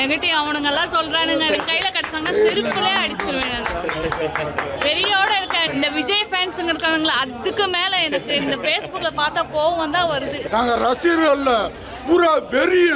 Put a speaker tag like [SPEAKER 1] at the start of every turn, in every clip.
[SPEAKER 1] Negative அவனுங்கெல்லாம் சொல்கிறானுங்க, எனக்கு கையில் கிடச்சாங்கன்னா செருப்புலே அடிச்சிருவேன். வெறியோட இருக்கேன். இந்த விஜய் ஃபேன்ஸுங்க இருக்கானுங்களா, அதுக்கு மேலே எனக்கு இந்த ஃபேஸ்புக்கில் பார்த்தா கோவம் தான் வருது.
[SPEAKER 2] நாங்கள் ரசிகர்கள் இல்லை, பூரா வெறிய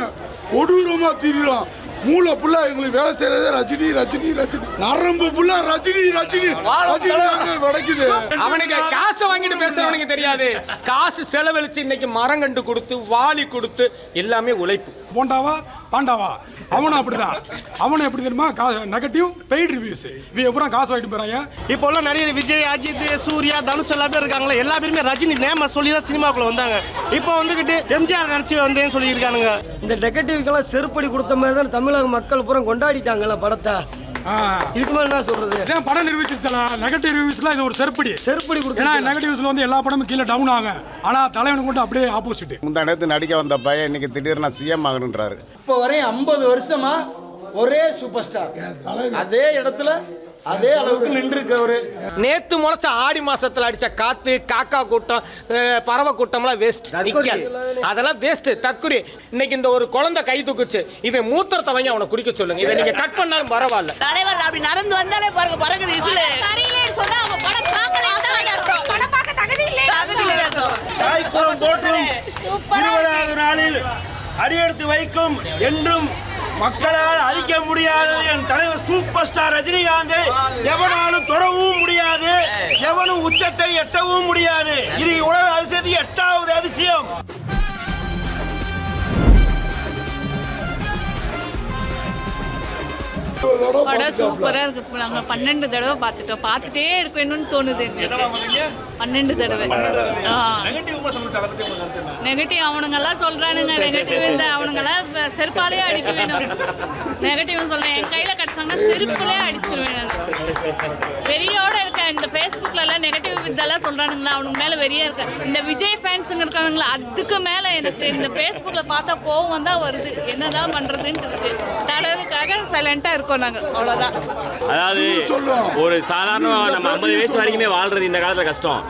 [SPEAKER 2] கொடூரமாக திரிகிறோம். மூளை புள்ளா எங்களுக்கு வேலை செய்யறதே ரஜினி ரஜினி ரஜினி, நரம்பு புள்ளா ரஜினி ரஜினி ரஜினி வடைக்குது.
[SPEAKER 3] அவனுக்கு காசு வாங்கிட்டு பேசுறவனுக்கு தெரியாது. காசு செலவழிச்சு இன்னைக்கு மரம் கண்டு கொடுத்து வாலி கொடுத்து எல்லாமே உழைப்பு.
[SPEAKER 4] போண்டாவா பாண்டாவா அவனும் அப்படிதான். அவனும் எப்படி தெரியுமா, நெகட்டிவ் பெய்ட் ரிவ்யூஸ் எப்பறம் காசு வாங்கிட்டு போறாங்க.
[SPEAKER 5] இப்போ உள்ள நடிகர் விஜய், அஜித், சூர்யா, தனுஷ் எல்லா பேர் இருக்காங்களே, எல்லா பேருமே ரஜினி நேம சொல்லி தான் சினிமாக்குள்ள வந்தாங்க. இப்போ வந்துகிட்டு எம்ஜிஆர் நடிச்சு வந்தேன்னு சொல்லியிருக்கானுங்க.
[SPEAKER 6] இந்த நெகட்டிவ்க்கெல்லாம் செருப்படி கொடுத்த மாதிரி தான் தமிழக மக்கள் பூரா கொண்டாடிட்டாங்கல்ல படத்தை. இதுக்கு மேல என்ன சொல்றது?
[SPEAKER 4] படம் நிரூபிச்சதுல நெகட்டிவ் ரிவ்யூஸ்ல இது ஒரு செருப்படி கொடுத்து. ஏன்னா நெகட்டிவ்ஸ்ல வந்து எல்லா படமும் கீழே டவுன் ஆகும். ஆனா தலைவனுக்கு மட்டும் அப்படியே ஆப்போசிட்.
[SPEAKER 7] முந்தா நேரத்து நடிக்க வந்த பையன் இன்னைக்கு திடீர்னு சிஎம் ஆகணுன்றாரு.
[SPEAKER 8] இப்போ வரையும் 50 வருஷமா ஒரே சூப்பர் ஸ்டார் அதே இடத்துல அதே அளவுக்கு நின்றுருக்கவரு.
[SPEAKER 3] நேத்து முளைச்ச ஆடி மாசத்துல அடிச்ச காத்து, காக்கா கூட்டம், பறவை கூட்டம்லாம் வேஸ்ட். அதெல்லாம் வேஸ்ட், தக்குரி. இன்னைக்கு இந்த ஒரு குழந்தை கை தூக்குச்சு, இவன் மூத்திரத்தை வாங்கி அவனை குடிக்க சொல்லுங்க. இதை நீங்க கட் பண்ணாலும் பரவாயில்ல.
[SPEAKER 9] தலைவர் அப்படி நடந்து வந்தாலே பாருங்க பறக்குது விசில. சரியில்லை சொன்னா அவங்க படம் பார்க்கல, படம் பார்க்க தகுதி இல்லை.
[SPEAKER 8] தாய்க்குளம் போட்டும் 20வது நாளில் அடியெடுத்து வைக்கும் என்றும் மக்களால் அழிக்க முடியாத என் தலைவர் சூப்பர் ஸ்டார் ரஜினிகாந்தை எவனாலும் தொடவும் முடியாது, எவனும் உச்சத்தை எட்டவும் முடியாது. இது உலக அதிசயத்தின் 8வது அதிசயம்.
[SPEAKER 1] படம் சூப்பரா இருக்கு. நாங்க 12 தடவை பார்த்துட்டோம். பார்த்துட்டே இருக்கணும்னு தோணுது. 12 தடவை. நெகட்டிவ் அவனுங்கெல்லாம் சொல்றானுங்க, நெகட்டிவ் இந்த அவனுங்கெல்லாம் செருப்பாலே அடிக்க வேணும். நெகட்டிவ் சொல்றேன், என் கையில கிடைச்சாங்கன்னா செருப்புலே அடிச்சிருவேன். வெறியோட இருக்கேன். இந்த ஃபேஸ்புக்ல எல்லாம் நெகட்டிவ் இதெல்லாம் சொல்றானுங்களா, அவனுக்கு மேல வெறியா இருக்கேன். இந்த விஜய் ஃபேன்ஸுங்க இருக்கானுங்களா, அதுக்கு மேல எனக்கு இந்த ஃபேஸ்புக்ல பார்த்தா கோவம் தான் வருது. என்னதான் பண்றதுன்னு இருக்கு. தலைவருக்காக சைலண்டா இருக்கோம் நாங்க, அவ்வளவுதான்.
[SPEAKER 10] அதாவது ஒரு சாதாரண நம்ம 50 வயசு வரைக்குமே வாழ்றது இந்த காலத்துல கஷ்டம்.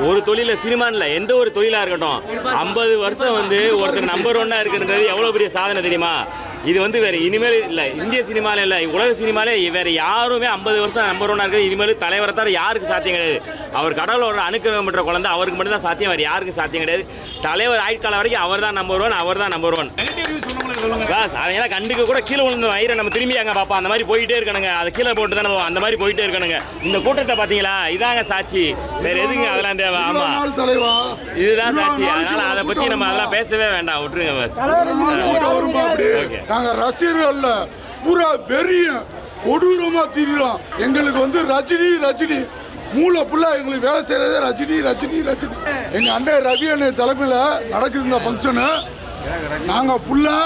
[SPEAKER 10] ஒரு தொழில சினிமான்ல எந்த ஒரு தொழிலா இருக்கட்டும், 50 வருஷம் வந்து ஒருத்தர் நம்பர் 1 இருக்குன்றது எவ்வளவு பெரிய சாதனை தெரியுமா? இது வந்து வேற இனிமேல் இல்லை, இந்திய சினிமாவில் இல்லை, உலக சினிமாலே வேற யாருமே 50 வருஷம் நம்பர் 1 இருக்குது. இனிமேல் தலைவரை தவிர யாருக்கு சாத்தியம் கிடையாது. அவர் கடவுளோட அனுக்கிரகம் பெற்ற குழந்தை, அவருக்கு மட்டும் தான் சாத்தியம், வேறு யாருக்கும் சாத்தியம் கிடையாது. தலைவர் ஆயுட்காலம் வரைக்கும் அவர் தான் நம்பர் 1, அவர் தான் நம்பர் 1. அதெல்லாம் கண்டுக்க கூட கீழே விழுந்து வயிறை நம்ம திரும்பி அங்கே பார்ப்போம். அந்த மாதிரி போயிட்டே இருக்கணுங்க, அதை கீழே போட்டு தான் நம்ம அந்த மாதிரி போயிட்டே இருக்கணுங்க. இந்த கூட்டத்தை பார்த்தீங்களா, இதாங்க சாட்சி, வேற எதுங்க அதெல்லாம் தேவை. ஆமா, இதுதான் சாட்சி. அதனால அதை பற்றி நம்ம அதெல்லாம் பேசவே வேண்டாம், விட்டுருங்க பஸ்.
[SPEAKER 2] நாங்கள் ரசிகர்கள் இல்லை, பூரா வெறிய கொடூரமாக திரிகிறோம். எங்களுக்கு வந்து ரஜினி ரஜினி, மூளை புள்ளா எங்களுக்கு வேலை செய்யறதே ரஜினி ரஜினி ரஜினி. எங்கள் அண்ணன் ரவி அண்ணன் தலைமையில் நடக்குது இந்த ஃபங்க்ஷனு. நாங்கள் புள்ளா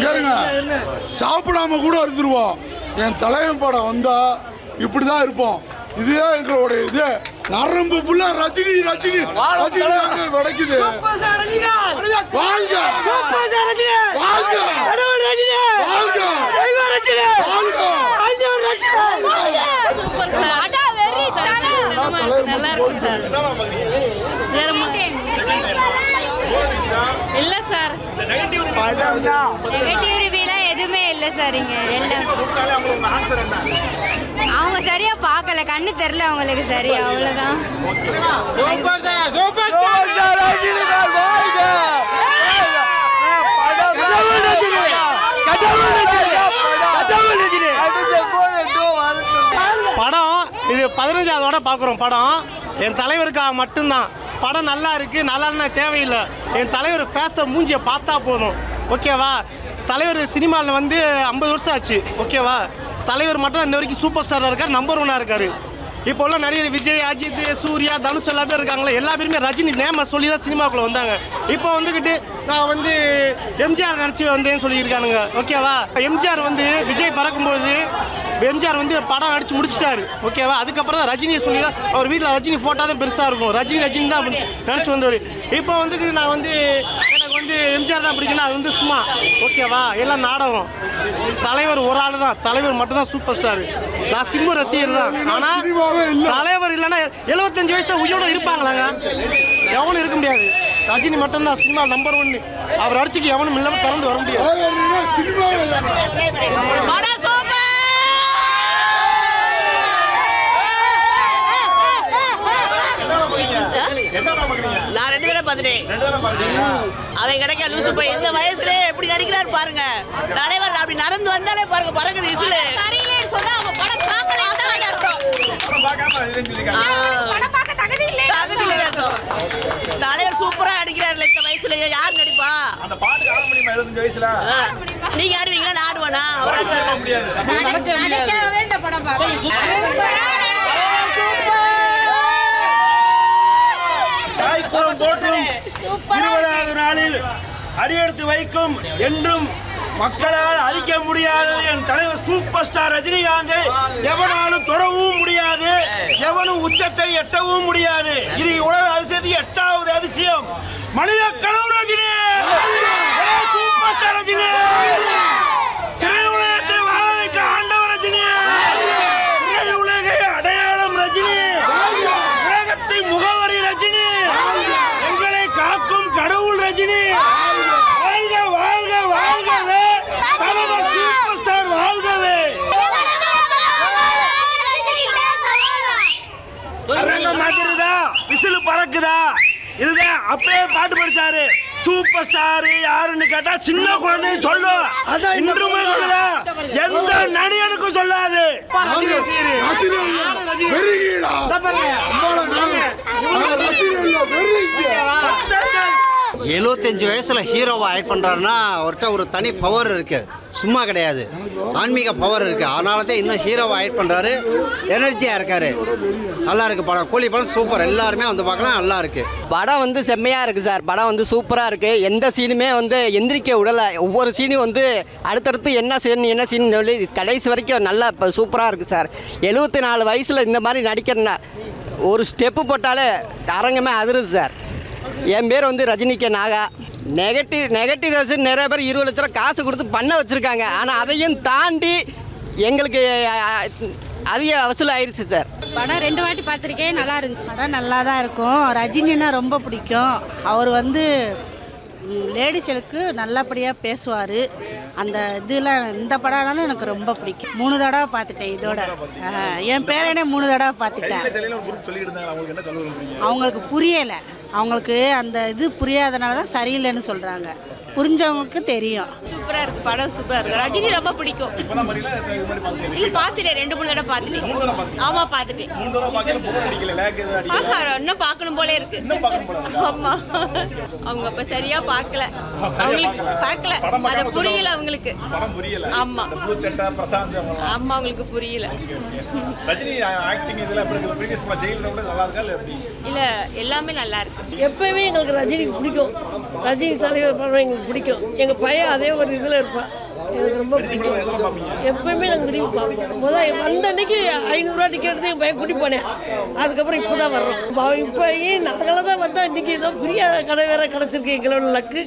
[SPEAKER 2] இருங்க சாப்பிடாம கூட இருந்துருவோம். என் தலைவன் படம் வந்தால் இப்படி தான் இருப்போம். இதுவே எங்களோட இது நரம்பு புள்ளா ரஜினி ரஜினி ரஜினி வடைக்குது. வாழ்க
[SPEAKER 1] இல்ல சார்,
[SPEAKER 9] நெகட்டிவ் ரிவ்யூலாம் எதுவுமே இல்லை சார். இங்க எல்லாம் அவங்க சரியா பார்க்கல, கண்ணு தெரியல அவங்களுக்கு சரியா, அவ்வளவுதான்.
[SPEAKER 5] படம் இது 15வது வாரம் பார்க்குறோம். படம் என் தலைவருக்காக மட்டும்தான். படம் நல்லா இருக்குது, நல்லா தேவையில்லை. என் தலைவர் ஃபேஸை மூஞ்சியை பார்த்தா போதும், ஓகேவா? தலைவர் சினிமாவில் வந்து 50 வருஷம் ஆச்சு, ஓகேவா? தலைவர் மட்டும் இன்ன வரைக்கும் சூப்பர் ஸ்டாராக இருக்கார், நம்பர் 1 இருக்கார். இப்போ உள்ள நடிகர் விஜய், அஜித், சூர்யா, தனுஷ் எல்லா பேர் இருக்காங்களே, எல்லா பேருமே ரஜினி நேம சொல்லி தான் சினிமாக்குள்ளே வந்தாங்க. இப்போ வந்துக்கிட்டு நான் வந்து எம்ஜிஆர் நடிச்சு வந்தேன்னு சொல்லியிருக்கானுங்க, ஓகேவா? எம்ஜிஆர் வந்து விஜய் பறக்கும்போது எம்ஜிஆர் வந்து படம் நடிச்சு முடிச்சிட்டாரு, ஓகேவா? அதுக்கப்புறம் தான் ரஜினியை சொல்லி தான் அவர் வீட்டில் ரஜினி ஃபோட்டோ தான் பெருசாக இருக்கும், ரஜினி தான் நினச்சி வந்தவர். இப்போ வந்துக்கிட்டு நான் வந்து எனக்கு வந்து எம்ஜிஆர் தான் பிடிக்கணும், அது வந்து சும்மா, ஓகேவா? எல்லாம் நாடகம். தலைவர் ஒரு ஆள் தான், தலைவர் மட்டும் தான் சூப்பர் ஸ்டார். நான் சிம்பு ரசிகர் தான். ஆனால் தலைவர் இல்லைன்னா 75 வயசு உயிரோட இருப்பாங்களாங்க? எவனும் இருக்க முடியாது. ரஜினி மட்டும்தான் சினிமா நம்பர் 1. அவர் அடிச்சுக்கு எவனும் இல்லாமல் திறந்து வர முடியாது.
[SPEAKER 9] நான் 2 தடவை பார்த்துட்டேன். அவன் கிடைக்க லூசு போய் இந்த வயசுல எப்படி நடிக்கிறாரு பாருங்க. தலைவர் அப்படி நடந்து வந்தாலே பாருங்க பறக்குது விசில்.
[SPEAKER 1] சரியில்லை சொன்னா அவங்க படம் பார்க்கல தான் அர்த்தம். படம் பார்க்க தகுதி இல்லை
[SPEAKER 9] அர்த்தம். தலைவர் சூப்பரா நடிக்கிறாருல இந்த வயசுல யார் நடிப்பா?
[SPEAKER 8] அந்த பாட்டு ஆட முடியுமா 75 வயசுல?
[SPEAKER 9] நீங்க ஆடுவீங்களா? நான் ஆடுவானா? அவர்
[SPEAKER 1] நடிக்கவே இந்த படம் பார்க்க
[SPEAKER 8] தாய்க்குளம் போற்றும் 20வது நாளில் அடியெடுத்து வைக்கும் என்றும் மக்களால் அழிக்க முடியாதது என் தலைவர் சூப்பர் ஸ்டார் ரஜினிகாந்தை எவனாலும் தொடவும் முடியாது, எவனும் உச்சத்தை எட்டவும் முடியாது. இது உலக அதிசயத்தின் 8வது அதிசயம். மனித கனவு ரஜினி, சூப்பர் ஸ்டார் ரஜினி, திரையுலகத்தை வாழ வைக்க ஆண்டவர் ரஜினி, திரையுலகை அடையாளம் ரஜினி, உலகத்தின் முகவரி ரஜினி, எங்களை காக்கும் கடவுள் ரஜினி. வாழ்க வாழ்க வாழ்கவே தலைவர் சூப்பர் ஸ்டார் வாழ்கவே. அரங்கம் மாத்திருதா, விசில் பறக்குதா? இதுதான் அப்பவே பாட்டு படிச்சாரு. சூப்பர் ஸ்டார் யாருன்னு கேட்டா சின்ன குழந்தை சொல்லும், இன்றுமே சொல்லுதா, எந்த நடிகனுக்கும் சொல்லாது.
[SPEAKER 11] 75 வயசுல ஹீரோவை ஆக்ட் பண்ணுறாருன்னா அவர்கிட்ட ஒரு தனி பவர் இருக்குது, சும்மா கிடையாது, ஆன்மீக பவர் இருக்குது. அதனால தான் இன்னும் ஹீரோவை ஆக்ட் பண்ணுறாரு, எனர்ஜியாக இருக்கார். நல்லா இருக்குது படம். கூலி படம் சூப்பர், எல்லாருமே வந்து பார்க்கலாம், நல்லா இருக்குது.
[SPEAKER 6] படம் வந்து செம்மையாக இருக்குது சார். படம் வந்து சூப்பராக இருக்குது. எந்த சீனுமே வந்து எந்திரிக்க விடலை. ஒவ்வொரு சீனும் வந்து அடுத்தடுத்து என்ன சீன் சொல்லி கடைசி வரைக்கும் நல்லா சூப்பராக இருக்குது சார். 74 வயசில் இந்த மாதிரி நடிக்கிறேன்னா ஒரு ஸ்டெப்பு போட்டாலே அரங்கமே அதிருது சார். என் பேர் வந்து ரஜினிகே நாகா. நெகட்டிவ் ரசன் நிறைய பேர் 20 லட்ச ரூபா காசு கொடுத்து பண்ண வச்சுருக்காங்க. ஆனால் அதையும் தாண்டி எங்களுக்கு அதிக வசூல் ஆயிடுச்சு சார்.
[SPEAKER 1] படம் 2 வாட்டி பார்த்துருக்கேன், நல்லா இருந்துச்சு.
[SPEAKER 12] படம் நல்லா தான் இருக்கும். ரஜினினா ரொம்ப பிடிக்கும். அவர் வந்து லேடிஸுக்கு நல்லபடியாக பேசுவார். அந்த இதில் இந்த படம்னாலும் எனக்கு ரொம்ப பிடிக்கும். 3 தடவை பார்த்துட்டேன். இதோட என் பேரனே 3 தடவை பார்த்துட்டேன். அவங்களுக்கு புரியலை. அவங்களுக்கு அந்த இது புரியாதனால தான் சரியில்லைன்னு சொல்கிறாங்க. புரிஞ்சவங்களுக்கு தெரியும்.
[SPEAKER 9] சூப்பராக இருக்குது படம், சூப்பராக இருக்குது. ரஜினி ரொம்ப பிடிக்கும். இல்லை பார்த்துட்டேன், 2-3 தடவை பார்த்துட்டேன். ஆமாம் பார்த்துட்டேன். இன்னும் பார்க்கணும் போலே இருக்கு. ஆமாம், அவங்க அப்போ சரியாக பார்க்கல, அவங்களுக்கு பார்க்கல, அதை புரியல அவங்களுக்கு. ஆமாம் ஆமாம், அவங்களுக்கு புரியல. இல்லை எல்லாமே நல்லா இருக்கு.
[SPEAKER 12] எப்பயுமே எங்களுக்கு ரஜினி பிடிக்கும். ரஜினி தலைவர் படம் எங்களுக்கு பிடிக்கும். எங்கள் பையன் அதே ஒரு இதில் இருப்பான். எனக்கு ரொம்ப பிடிக்கும். எப்பயுமே நாங்கள் விரும்பி பார்ப்போம். முதல் வந்த அன்னைக்கு 500 ரூபா டிக்கெட் எடுத்து என் பையன் கூட்டி போனேன். அதுக்கப்புறம் இப்போ தான் வர்றோம். இப்போயே நாங்களாம் தான் வந்தால் இன்றைக்கி ஏதோ பெரிய கடை வேற கிடச்சிருக்கு. எங்களோட லக்கு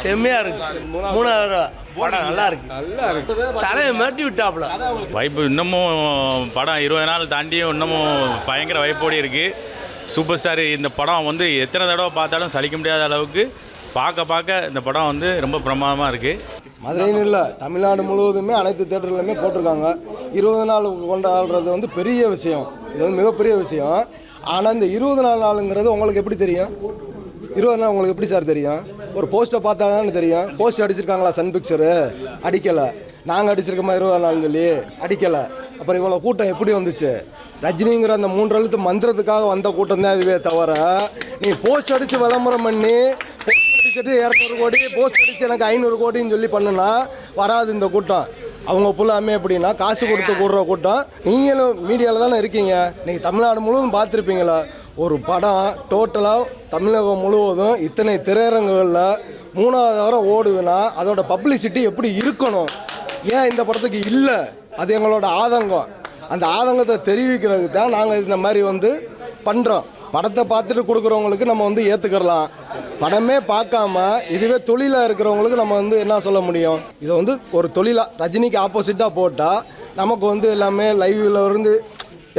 [SPEAKER 6] செம்மையாக இருந்துச்சு. 3வது படம் நல்லா இருக்கு. தலையை மாட்டி விட்டாப்புல.
[SPEAKER 10] வைப்பு இன்னமும் படம் 20 நாள் தாண்டியும் இன்னமும் பயங்கர வைப்போடு இருக்குது. சூப்பர் ஸ்டார் இந்த படம் வந்து எத்தனை தடவை பார்த்தாலும் சலிக்க முடியாத அளவுக்கு பார்க்க இந்த படம் வந்து ரொம்ப பிரமாதமாக இருக்குது.
[SPEAKER 13] மதுரைன்னு இல்லை, தமிழ்நாடு முழுவதுமே அனைத்து தேட்டர்லையுமே போட்டிருக்காங்க. 20 நாள் கொண்டாடுறது வந்து பெரிய விஷயம். இது வந்து மிகப்பெரிய விஷயம். ஆனால் இந்த 20 நாளுங்கிறது உங்களுக்கு எப்படி தெரியும்? 20 நாள் உங்களுக்கு எப்படி சார் தெரியும்? ஒரு போஸ்ட்டை பார்த்தா தானே தெரியும். போஸ்ட் அடிச்சிருக்காங்களா சன் பிக்சரு? அடிக்கலை. நாங்கள் அடிச்சிருக்கோமா 20 நாள் சொல்லி? அடிக்கலை. அப்புறம் இவ்வளோ கூட்டம் எப்படி வந்துச்சு? ரஜினிங்கிற அந்த 3 எழுத்து மந்திரத்துக்காக வந்த கூட்டம் தான் இதுவே தவிர, நீ போஸ்ட் அடித்து விளம்பரம் பண்ணி போஸ்ட் அடிச்சுட்டு 200 கோடி, போஸ்ட் அடித்து எனக்கு 500 கோடின்னு சொல்லி பண்ணுனா வராது இந்த கூட்டம். அவங்க ஃபுல்லாமே எப்படின்னா காசு கொடுத்து கூடுற கூட்டம். நீங்களும் மீடியாவில் தானே இருக்கீங்க, நீங்கள் தமிழ்நாடு முழுவதும் பார்த்துருப்பீங்களா? ஒரு படம் டோட்டலாக தமிழகம் முழுவதும் இத்தனை திரையரங்குகளில் 3வது வாரம் ஓடுதுன்னா அதோட பப்ளிசிட்டி எப்படி இருக்கணும்? ஏன் இந்த படத்துக்கு இல்லை? அது எங்களோட ஆதங்கம். அந்த ஆதங்கத்தை தெரிவிக்கிறதுக்கு தான் நாங்கள் இந்த மாதிரி வந்து பண்ணுறோம். படத்தை பார்த்துட்டு கொடுக்குறவங்களுக்கு நம்ம வந்து ஏற்றுக்கலாம். படமே பார்க்காம இதுவே தொழிலாக இருக்கிறவங்களுக்கு நம்ம வந்து என்ன சொல்ல முடியும்? இதை வந்து ஒரு தொழிலாக ரஜினிக்கு ஆப்போசிட்டாக போட்டால் நமக்கு வந்து எல்லாமே லைவில் இருந்து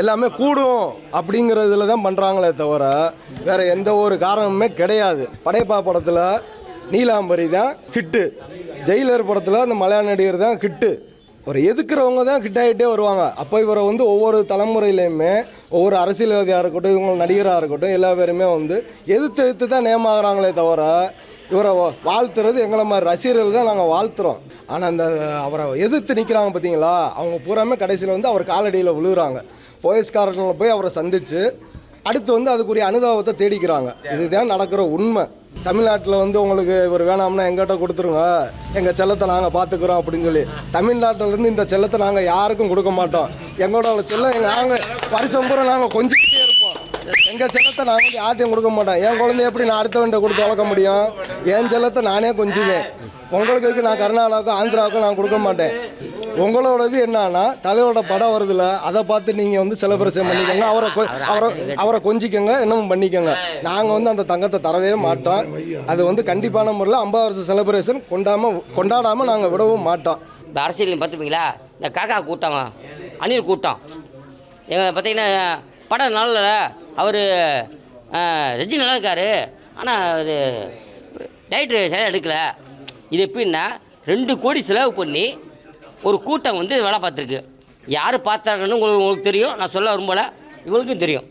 [SPEAKER 13] எல்லாமே கூடும் அப்படிங்கிறதுல தான் பண்ணுறாங்களே தவிர வேறு எந்த ஒரு காரணமுமே கிடையாது. படையப்பா படத்தில் நீலாம்பரி தான் ஹிட்டு, ஜெயிலர் படத்தில் அந்த மலையாள நடிகர் தான் ஹிட்டு. ஒரு எதுக்குறவங்க தான் ஹிட் ஆகிட்டே வருவாங்க. அப்போ இவரை வந்து ஒவ்வொரு தலைமுறையிலையுமே ஒவ்வொரு அரசியல்வாதியாக இருக்கட்டும், இவங்க நடிகராக இருக்கட்டும், எல்லா பேருமே வந்து எதிர்த்து தான் நேமாகறாங்களே தவிர இவரை வாழ்த்துறது எங்களை மாதிரி ரசிகர்கள் தான் நாங்கள் வாழ்த்துறோம். ஆனால் அந்த அவரை எதிர்த்து நிற்கிறாங்க பார்த்தீங்களா, அவங்க பூராமே கடைசியில் வந்து அவர் காலடியில் விழுகிறாங்க. போயஸ்காரங்களை போய் அவரை சந்தித்து அடுத்து வந்து அதுக்குரிய அனுதாபத்தை தேடிக்கிறாங்க. இதுதான் நடக்கிற உண்மை. தமிழ்நாட்டில் வந்து உங்களுக்கு இவர் வேணாம்னா எங்கிட்ட கொடுத்துருங்க, எங்கள் செல்லத்தை நாங்கள் பார்த்துக்குறோம் அப்படின்னு சொல்லி தமிழ்நாட்டிலேருந்து இந்த செல்லத்தை நாங்கள் யாருக்கும் கொடுக்க மாட்டோம். எங்களோட செல்லம் நாங்கள் வருஷம் பூரா நாங்கள் கொஞ்சிக்கிட்டே இருப்போம். எங்கள் செல்லத்தை நாங்கள் வந்து யார்ட்டையும் கொடுக்க மாட்டோம். என் குழந்தைய எப்படி நான் அடுத்தவன்ட்ட கொடுத்து வளர்க்க முடியும்? என் செல்லத்தை நானே கொஞ்சுவேன். உங்களுக்கு நான் கர்நாடகாவுக்கும் ஆந்திராவுக்கும் நான் கொடுக்க மாட்டேன். உங்களோடது என்னன்னா தலைவரோட படம் வருதுல, அதை பார்த்து நீங்கள் வந்து செலிப்ரேஷன் பண்ணிக்கோங்க, அவரை கொஞ்சிக்கோங்க, என்னமும் பண்ணிக்கோங்க. நாங்கள் வந்து அந்த தங்கத்தை தரவே மாட்டோம். அது வந்து கண்டிப்பான முறையில் 50 வருஷம் செலிப்ரேஷன் கொண்டாடாமல் நாங்கள் விடவும் மாட்டோம்.
[SPEAKER 14] இந்த அரசியல் பார்த்துப்பீங்களா, இந்த காக்கா கூட்டம், அணில் கூட்டம், எங்களை பார்த்தீங்கன்னா படம் நல்ல அவர் ரஜினி நல்லா இருக்கார், ஆனால் அது டைரக்டர் சரியாக எடுக்கலை. இது எப்படின்னா 2 கோடி செலவு பண்ணி ஒரு கூட்டம் வந்து வேலை பார்த்துருக்கு. யார் பார்த்தாங்கன்னு உங்களுக்கு தெரியும், நான் சொல்ல விரும்பலை, இவங்களுக்கும் தெரியும்.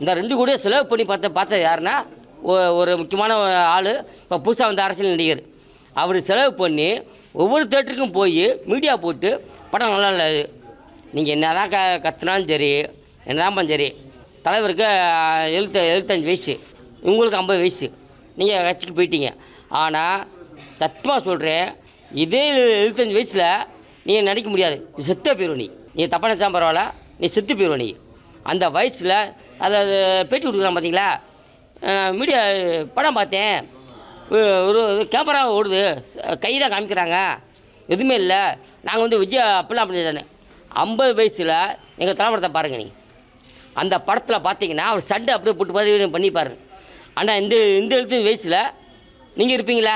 [SPEAKER 14] இந்த 2 கோடியை செலவு பண்ணி பார்த்தது யாருன்னா ஒரு முக்கியமான ஆள், இப்போ புதுசாக வந்த அரசியல் நடிகர். அவர் செலவு பண்ணி ஒவ்வொரு தேட்டருக்கும் போய் மீடியா போட்டு படம் நல்லா இல்லை, நீங்கள் என்ன தான் கத்துனாலும் சரி, என்ன தான் சரி, தலைவருக்கு 75 வயசு, உங்களுக்கு 50 வயசு, நீங்கள் கட்சிக்கு போயிட்டீங்க. ஆனால் சத்தமாக சொல்கிறேன், இதே 75 வயசில் நீங்கள் நடிக்க முடியாது, நீ செத்த போயிடுவ. நீ தப்பாக நினச்சா பரவாயில்ல, நீ செத்து போயிடுவ. நீ அந்த வயசில் அதை பேட்டி கொடுக்குறான் பார்த்தீங்களா, மீடியா படம் பார்த்தேன், ஒரு கேமரா ஓடுது, கை தான் காமிக்கிறாங்க, எதுவுமே இல்லை, நாங்கள் வந்து விஜய் அப்படிலாம் பண்ணிட்டானே. 50 வயசில் எங்கள் தலைப்படத்தை பாருங்கள். நீங்கள் அந்த படத்தில் பார்த்தீங்கன்னா அவர் சண்டை அப்படியே போட்டு பண்ணிப்பாரு. ஆனால் இந்த 75 வயசில் நீங்கள் இருப்பீங்களா?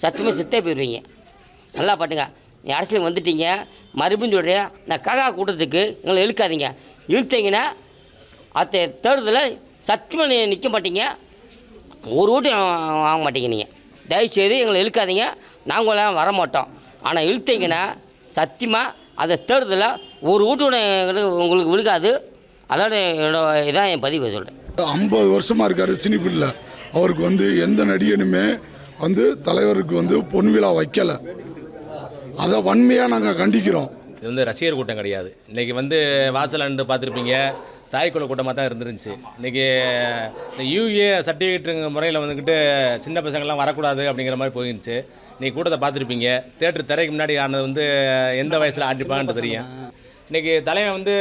[SPEAKER 14] சத்தியமாக செத்தே போயிடுவீங்க. நல்லா பாட்டுங்க, நீ அரசியல் வந்துட்டீங்க, மறுபடியும் சொல்கிறேன், நான் காக்கா கூட்டத்துக்கு எங்களை இழுக்காதீங்க. இழுத்தீங்கன்னா அத்த தேர்தலில் சத்தியமாக நீ நிற்க மாட்டீங்க, ஒரு ஓட்டு வாங்க மாட்டீங்க. நீங்கள் தயவுசெய்து எங்களை இழுக்காதீங்க, நாங்களாம் வர மாட்டோம். ஆனால் இழுத்தீங்கன்னா சத்தியமாக அந்த தேர்தலில் ஒரு ஓட்டு உங்களுக்கு விழுக்காது. அதோட இதான் என் பதிவு சொல்கிறேன்.
[SPEAKER 2] 50 வருஷமாக இருக்கார் சினிஃபீல்டில். அவருக்கு வந்து எந்த நடிகனுமே வந்து தலைவருக்கு வந்து பொன் விழா வைக்கலை. அதை வன்மையாக நாங்கள் கண்டிக்கிறோம்.
[SPEAKER 15] இது வந்து ரசிகர் கூட்டம் கிடையாது. இன்றைக்கி வந்து வாசல் அண்டு பார்த்துருப்பீங்க, தாய்க்குழு கூட்டமாக தான் இருந்துருந்துச்சு. இன்றைக்கி இந்த யூஏ சர்டிஃபிகேட்டுங்க முறையில் வந்துக்கிட்டு சின்ன பசங்கள்லாம் வரக்கூடாது அப்படிங்கிற மாதிரி போயிருந்துச்சு. இன்றைக்கி கூட்டத்தை பார்த்துருப்பீங்க. தேட்டர் திரைக்கு முன்னாடி ஆனது வந்து எந்த வயசில் ஆட்டிப்பாங்கன்னு தெரியும். இன்றைக்கி தலைவன் வந்து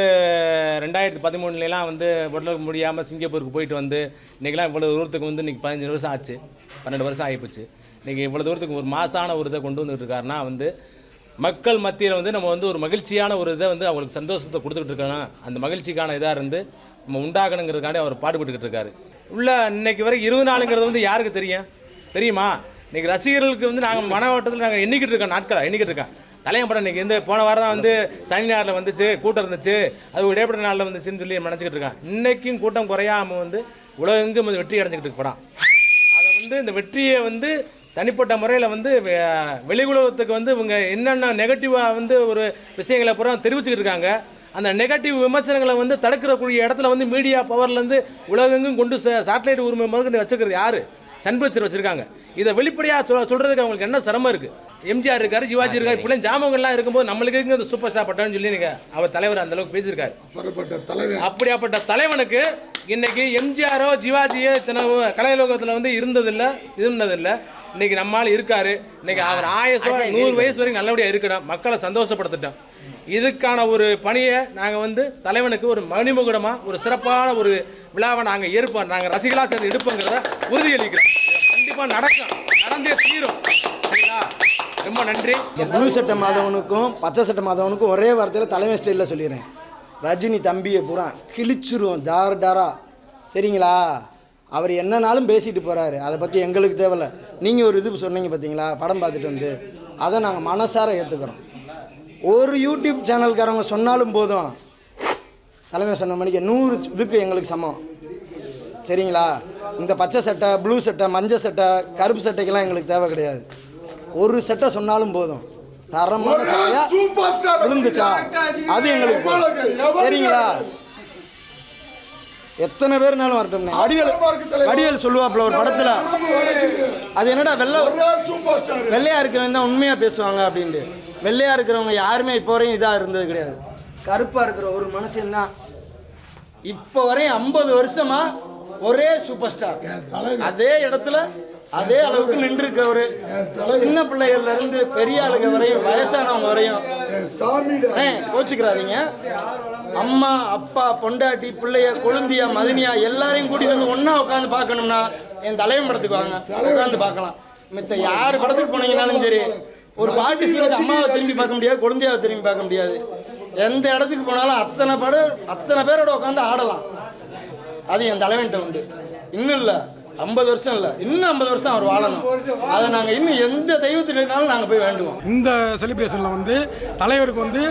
[SPEAKER 15] 2013 வந்து உடலுக்கு முடியாமல் சிங்கப்பூருக்கு போயிட்டு வந்து இன்றைக்கெலாம் இவ்வளோ தூரத்துக்கு வந்து இன்றைக்கி 15 வருஷம் ஆச்சு, 12 வருஷம் ஆகிப்போச்சு. இன்றைக்கி இவ்வளோ தூரத்துக்கு ஒரு மாசான ஒரு இதை கொண்டு வந்துட்டு இருக்காருன்னா வந்து மக்கள் மத்தியில் வந்து நம்ம வந்து ஒரு மகிழ்ச்சியான ஒரு இதை வந்து அவங்களுக்கு சந்தோஷத்தை கொடுத்துக்கிட்டு இருக்கணும். அந்த மகிழ்ச்சிக்கான இதாக இருந்து நம்ம உண்டாக்கணுங்கிறதுக்காண்டி அவர் பாடுபட்டுக்கிட்டு இருக்காரு. உள்ள இன்னைக்கு வரை 20 நாளுங்கிறது வந்து யாருக்கு தெரியுமா? இன்றைக்கி ரசிகர்களுக்கு வந்து நாங்கள் மனவட்டத்தில் நாங்கள் எண்ணிக்கிட்டு இருக்கோம், நாட்களை எண்ணிக்கிட்டு இருக்கோம். தலையம் படம் இன்றைக்கி இந்த போன வாரம் தான் வந்து சனி ஞாயிறில் வந்துச்சு, கூட்டம் இருந்துச்சு, அது இடைப்பட்ட நாளில் வந்துச்சுன்னு சொல்லி நினச்சிக்கிட்டு இருக்கான். இன்றைக்கும் கூட்டம் குறையாமல் வந்து உலகெங்கும் வெற்றி அடைஞ்சிக்கிட்டு இருக்கு படம். அதை வந்து இந்த வெற்றியை வந்து தனிப்பட்ட முறையில் வந்து வெளியுலகத்துக்கு வந்து இவங்க என்னென்ன நெகட்டிவாக வந்து ஒரு விஷயங்களை பூரா தெரிவிச்சுக்கிட்டு இருக்காங்க. அந்த நெகட்டிவ் விமர்சனங்களை வந்து தடுக்கிறக்கூடிய இடத்துல வந்து மீடியா பவர்லேருந்து உலகெங்கும் கொண்டு சேட்டலைட் உரிமை முதற்கொண்டு வச்சுருக்கிறது யார்? சன்பிக்சர் வச்சுருக்காங்க. இதை வெளிப்படையாக சொல்கிறதுக்கு அவங்களுக்கு என்ன சிரமம் இருக்குது? எம்ஜிஆர் இருக்காரு, சிவாஜி இருக்காரு, இப்படி ஜாமங்கள்லாம் இருக்கும்போது நம்மளுக்கு இந்த சூப்பர் ஸ்டார் பட்டம்னு சொல்லி நீங்கள் அவர் தலைவர் அந்தளவுக்கு பேசியிருக்காரு. அப்படியாப்பட்ட தலைவனுக்கு இன்னைக்கு எம்ஜிஆரோ சிவாஜியோ இத்தனை கலைலோகத்தில் வந்து இருந்ததில்லை. இன்னைக்கு நம்மால் இருக்காரு. இன்னைக்கு அவர் 100 வயசு வரைக்கும் நல்லபடியாக இருக்கணும், மக்களை சந்தோஷப்படுத்திட்டோம். இதுக்கான ஒரு பணியை நாங்கள் வந்து தலைவனுக்கு ஒரு மணிமுகுடமாக ஒரு சிறப்பான ஒரு விழாவை நாங்கள் ஏற்போம், நாங்கள் ரசிகளாக சேர்ந்து எடுப்போங்கிறத உறுதியளிக்கிறோம். கண்டிப்பாக நடந்தே தீரும். சரிங்களா? ரொம்ப நன்றி.
[SPEAKER 16] ப்ளூ சட்டை மாதவனுக்கும் பச்சை சட்டை மாதவனுக்கும் ஒரே வார்த்தையில் தலைமை ஸ்டைலில் சொல்லிடுறேன், ரஜினி தம்பியை பூரா கிழிச்சிருவோம் டாரா. சரிங்களா? அவர் என்னன்னாலும் பேசிட்டு போகிறாரு, அதை பற்றி எங்களுக்கு தேவையில்லை. நீங்கள் ஒரு இது சொன்னீங்க பார்த்தீங்களா, படம் பார்த்துட்டு வந்து, அதை நாங்கள் மனசார ஏற்றுக்கிறோம். ஒரு யூடியூப் சேனல்காரங்க சொன்னாலும் போதும், தலைமை சொன்ன மணிக்கு 100 இதுக்கு எங்களுக்கு சமம். சரிங்களா? இந்த பச்சை சட்டை, ப்ளூ சட்டை, மஞ்சள் சட்டை, கருப்பு சட்டைக்கெல்லாம் எங்களுக்கு தேவை கிடையாது. ஒரு சட்டை சொன்னாலும் போதும். தரமான சட்டையா விழுந்துச்சா அது எங்களுக்கு போதும். சரிங்களா? எத்தனை பேர்னாலும் வரட்டும். வடிவேல் சொல்லுவாப்புல ஒரு படத்தில், அது என்னடா வெள்ளையா இருக்கிறவங்க தான் உண்மையாக பேசுவாங்க அப்படின்ட்டு. வெள்ளையா இருக்கிறவங்க யாருமே இப்போ வரையும் இதாக இருந்தது கிடையாது. கருப்பாக இருக்கிற ஒரு மனுஷன் தான் இப்போ வரையும் 50 வருஷமா ஒரே சூப்பர் ஸ்டார். அதே இடத்துல அதே அளவுக்கு நின்று இருக்கவர். சின்ன பிள்ளைகள்ல இருந்து பெரிய ஆளுங்க வரையும், வயசானவங்க வரையும். கோச்சுக்கிறாதீங்க. அம்மா, அப்பா, பொண்டாட்டி, பிள்ளைய, கொழுந்தியா, மதினியா எல்லாரையும் கூட்டிட்டு வந்து ஒன்னா உட்காந்து பார்க்கணும்னா என் தலைவன் படத்துக்கு வாங்க, உட்காந்து பார்க்கலாம். மித்த யார் படத்துக்கு போனீங்கன்னாலும் சரி, ஒரு பாட்டு சீனுக்கு அம்மாவை திரும்பி பார்க்க முடியாது, கொழுந்தியாவை திரும்பி பார்க்க முடியாது. எந்த இடத்துக்கு போனாலும் அத்தனை பேரோட உட்காந்து ஆடலாம். அது என் தலைவன்கிட்ட உண்டு. இன்னும் இல்லை 50 வருஷம் இல்லை, இன்னும் 50 வருஷம் அவர் வாழணும். அதை நாங்கள் இன்னும் எந்த தெய்வத்தினாலும் நாங்கள் போய் வேண்டுவோம்.
[SPEAKER 4] இந்த செலிப்ரேஷனில் வந்து தலைவருக்கு வந்து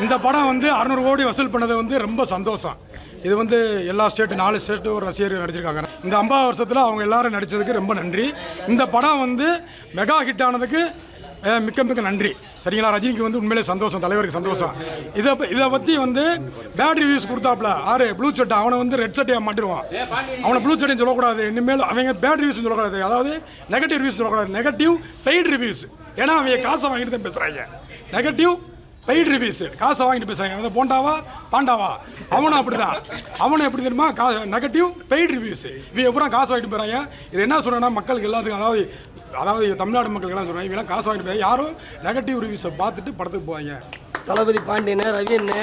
[SPEAKER 4] இந்த படம் வந்து 600 கோடி வசூல் பண்ணது வந்து ரொம்ப சந்தோஷம். இது வந்து எல்லா ஸ்டேட்டு 4 ஸ்டேட்டு ஒரு ரசிகர்கள் நடிச்சிருக்காங்க. இந்த 50 வருஷத்தில் அவங்க எல்லாரும் நடித்ததுக்கு ரொம்ப நன்றி. இந்த படம் வந்து மெகா ஹிட் ஆனதுக்கு மிக்க மிக்க நன்றி. சரிங்களா? ரஜினிக்கு வந்து உண்மையிலே சந்தோஷம், தலைவருக்கு சந்தோஷம். இதை பற்றி வந்து பேட் ரிவ்யூஸ் கொடுத்தாப்புல ப்ளூ சட்டை, அவனை வந்து ரெட் சட்டையாக மாட்டிடுவான். அவனை ப்ளூ சட்டையும் சொல்லக்கூடாது, இனிமேல் அவங்க பேட் ரிவ்யூஸ் சொல்லக்கூடாது, அதாவது நெகட்டிவ் ரிவ்யூஸ் சொல்லக்கூடாது, நெகட்டிவ் பெய்ட் ரிவ்யூஸ். ஏன்னா அவங்க காசை வாங்கிட்டு தான் பேசுகிறாங்க. நெகட்டிவ் பெய்ட் ரிவ்யூஸ், காசை வாங்கிட்டு பேசுகிறாங்க. அதை போண்டாவா பாண்டாவா அவனும் அப்படி தான். அவனும் எப்படி தெரியுமா? Negative paid reviews. இவங்க எப்போ காசு வாங்கிட்டு போகிறாங்க. இது என்ன சொல்கிறேன்னா, மக்களுக்கு எல்லாத்துக்கும், அதாவது தமிழ்நாடு மக்களுக்கெல்லாம் சொல்கிறாங்க, இவங்களாம் காசு வாங்கிட்டு போய் யாரும் நெகட்டிவ் ரிவ்யூஸை பார்த்துட்டு படத்துக்கு போவாங்க.
[SPEAKER 17] தளபதி பாண்டியனே, ரவி அண்ணே,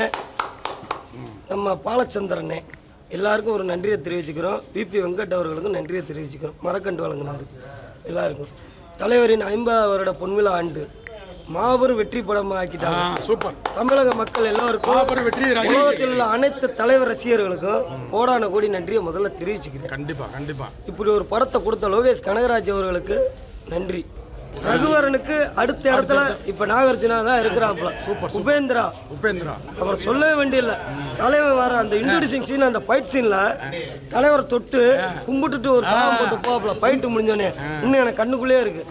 [SPEAKER 17] நம்ம பாலச்சந்திரனே எல்லாருக்கும் ஒரு நன்றியை தெரிவிச்சுக்கிறோம். பிபி வெங்கட் அவர்களுக்கும் நன்றியை தெரிவிச்சுக்கிறோம். மரக்கண்டு வழங்கினார் எல்லாருக்கும். தலைவரின் 50 வருட பொன்விழா ஆண்டு மாபெரும் வெற்றி படமாக ஆக்கிட்டாங்க.
[SPEAKER 4] சூப்பர்.
[SPEAKER 17] தமிழக மக்கள் எல்லோருக்கும், உலகத்தில் உள்ள அனைத்து தலைவர் ரசிகர்களுக்கும் கோடான கோடி நன்றியை முதல்ல தெரிவிச்சுக்கிறேன்.
[SPEAKER 4] கண்டிப்பாக.
[SPEAKER 17] இப்படி ஒரு படத்தை கொடுத்த லோகேஷ் கனகராஜ் அவர்களுக்கு நன்றி. ரகுவரனுக்கு அடுத்த இடத்துல இப்ப நாகார்ஜுனா தான் இருக்கிறாப்ல. உபேந்திரா அப்புறம் சொல்லவே வேண்டியதில்லை. தலைவர் வர அந்த இன்ட்ரோடியூசிங் சீன், அந்த ஃபைட் சீன்ல தலைவர் தொட்டு கும்பிட்டுட்டு ஒரு சாகம் போட்டு போவாப்ல. ஃபைட்டு முடிஞ்சோடனே இன்னும் எனக்கு கண்ணுக்குள்ளே இருக்கு.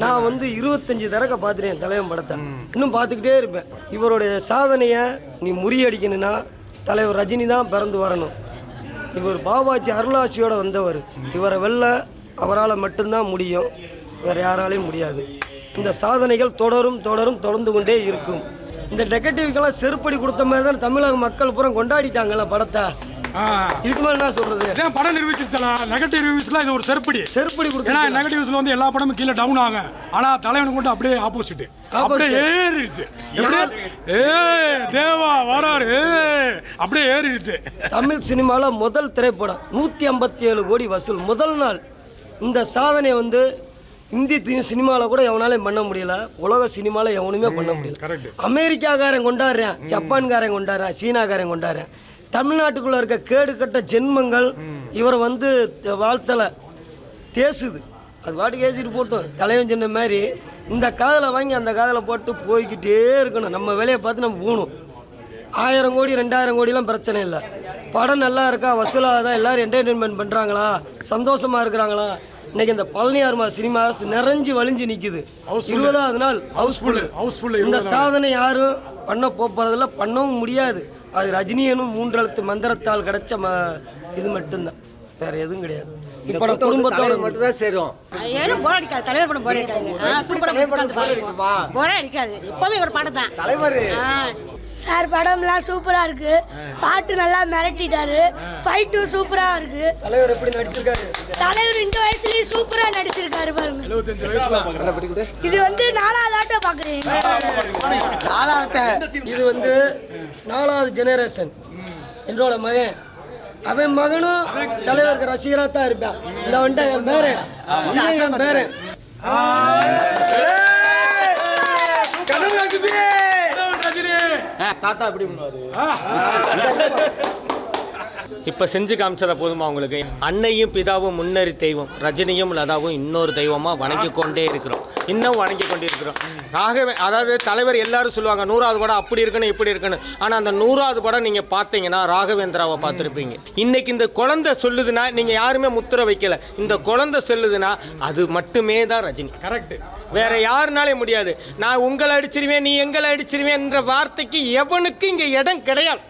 [SPEAKER 17] நான் வந்து 25 தடவை பார்த்துட்டேன் தலைவன் படத்தை, இன்னும் பார்த்துக்கிட்டே இருப்பேன். இவருடைய சாதனையை நீ முறியடிக்கணும்னா தலைவர் ரஜினி தான் பிறந்து வரணும். இவர் பாபாஜி அருளாசியோட வந்தவர். இவரை வெல்ல அவரால் மட்டும்தான் முடியும், வேறு யாராலையும் முடியாது. இந்த சாதனைகள் தொடர்ந்து கொண்டே இருக்கும். இந்த நெகட்டிவ்க்கெல்லாம் செருப்படி கொடுத்த மாதிரி தான் தமிழக மக்கள் பூரா கொண்டாடிட்டாங்கல்ல படத்தை. இதுக்கு மேலே என்ன சொல்றது?
[SPEAKER 4] படம் நிரூபிச்சிருக்கலாம். நெகட்டிவ் ரிவ்யூஸ்லாம் இது ஒரு செருப்படி கொடுத்து. ஏன்னா நெகட்டிவ்ஸ்ல வந்து எல்லா படமும் கீழே டவுன் ஆகும். ஆனால் தலைவனுக்கு மட்டும் அப்படியே ஆப்போசிட், அப்படியே ஏறிடுச்சு. தேவா வராரு, அப்படியே ஏறிடுச்சு.
[SPEAKER 17] தமிழ் சினிமாவில் முதல் திரைப்படம் 157 கோடி வசூல் முதல் நாள். இந்த சாதனை வந்து இந்திய சினிமாவில் கூட எவனாலையும் பண்ண முடியல, உலக சினிமாவில் எவனுமே பண்ண முடியல. அமெரிக்காக்காரன் கொண்டாடுறேன், ஜப்பான்காரன் கொண்டாடுறேன், சீனாக்காரன் கொண்டாடுறேன். தமிழ்நாட்டுக்குள்ளே இருக்க கேடு கட்ட ஜென்மங்கள் இவரை வந்து வாழ்த்தலை தேசுது. அது பாட்டுக்கு ஏசிட்டு போட்டோம். தலைவன் சொன்ன மாதிரி இந்த காதலை வாங்கி அந்த காதலை போட்டு போய்கிட்டே இருக்கணும். நம்ம வேலையை பார்த்து நம்ம போகணும். 1000 கோடி 2000 கோடிலாம் பிரச்சனை இல்லை. படம் நல்லா இருக்கா, வசூலாக எல்லோரும் என்டர்டெயின்மெண்ட் பண்ணுறாங்களா, சந்தோஷமாக இருக்கிறாங்களா? இன்னைக்கு இந்த பழனியார்மா சினிமாஸ் நிறைஞ்சு வலிஞ்சு நிற்குது. 20வது நாள் ஹவுஸ்ஃபுல். இந்த சாதனை யாரும் பண்ண போகிறதில்ல, பண்ணவும் முடியாது. அது ரஜினியனும் 3 எழுத்து மந்திரத்தால் கிடைச்ச இது மட்டும்தான், வேற எதுவும் கிடையாது. இப்போ குடும்பத்தோட மட்டும் தான் சேரும்.
[SPEAKER 18] ஏனும் போர் அடிக்காது. தலைவர் படம் போர் அடிக்காது. சூப்பராக போரே அடிக்காது. எப்போவுமே ஒரு படம் தான் தலைவர்.
[SPEAKER 19] சார் படம்லாம் சூப்பராக இருக்குது. பாட்டு நல்லா மிரட்டிட்டாரு. ஃபைட்டும் சூப்பராக இருக்குது.
[SPEAKER 17] தலைவர் எப்படி நடிச்சிருக்காரு?
[SPEAKER 19] தலைவர் இந்த வயசுலேயும் சூப்பராக நடிச்சிருக்காரு பாருங்க.
[SPEAKER 17] 75 வயசுல
[SPEAKER 19] இது வந்து 4வது ஆட்டம் பார்க்குறேன்.
[SPEAKER 17] இது வந்து 4வது ஜெனரேஷன். என்னோட மகன், அவன் மகனும் தலைவருக்கு ரசிகராக தான் இருப்பான். இந்த வந்துட்டு என் பேரன், என் பேரன்.
[SPEAKER 3] தாத்தா எப்படி பண்ணுவாரு? இப்போ செஞ்சு காமிச்சதை போதுமா உங்களுக்கு? அன்னையும் பிதாவும் முன்னறி தெய்வம், ரஜினியும் லதாவும் இன்னொரு தெய்வமாக வணங்கி கொண்டே இருக்கிறோம். இன்னும் வணங்கி கொண்டிருக்கிறோம். ஆகவே அதாவது தலைவர் எல்லாரும் சொல்லுவாங்க 100வது படம் அப்படி இருக்குன்னு இப்படி இருக்குன்னு. ஆனால் அந்த 100வது படம் நீங்கள் பார்த்தீங்கன்னா ராகவேந்திராவை பார்த்துருப்பீங்க. இன்னைக்கு இந்த குழந்தை சொல்லுதுன்னா நீங்கள் யாருமே முத்திரை வைக்கல. இந்த குழந்தை சொல்லுதுன்னா அது மட்டுமே தான் ரஜினி. கரெக்ட். வேற யாருனாலே முடியாது. நான் உங்களை அடிச்சிருவேன், நீ எங்களை அடிச்சிருவேன் என்ற வார்த்தைக்கு எவனுக்கு இங்கே இடம் கிடையாது.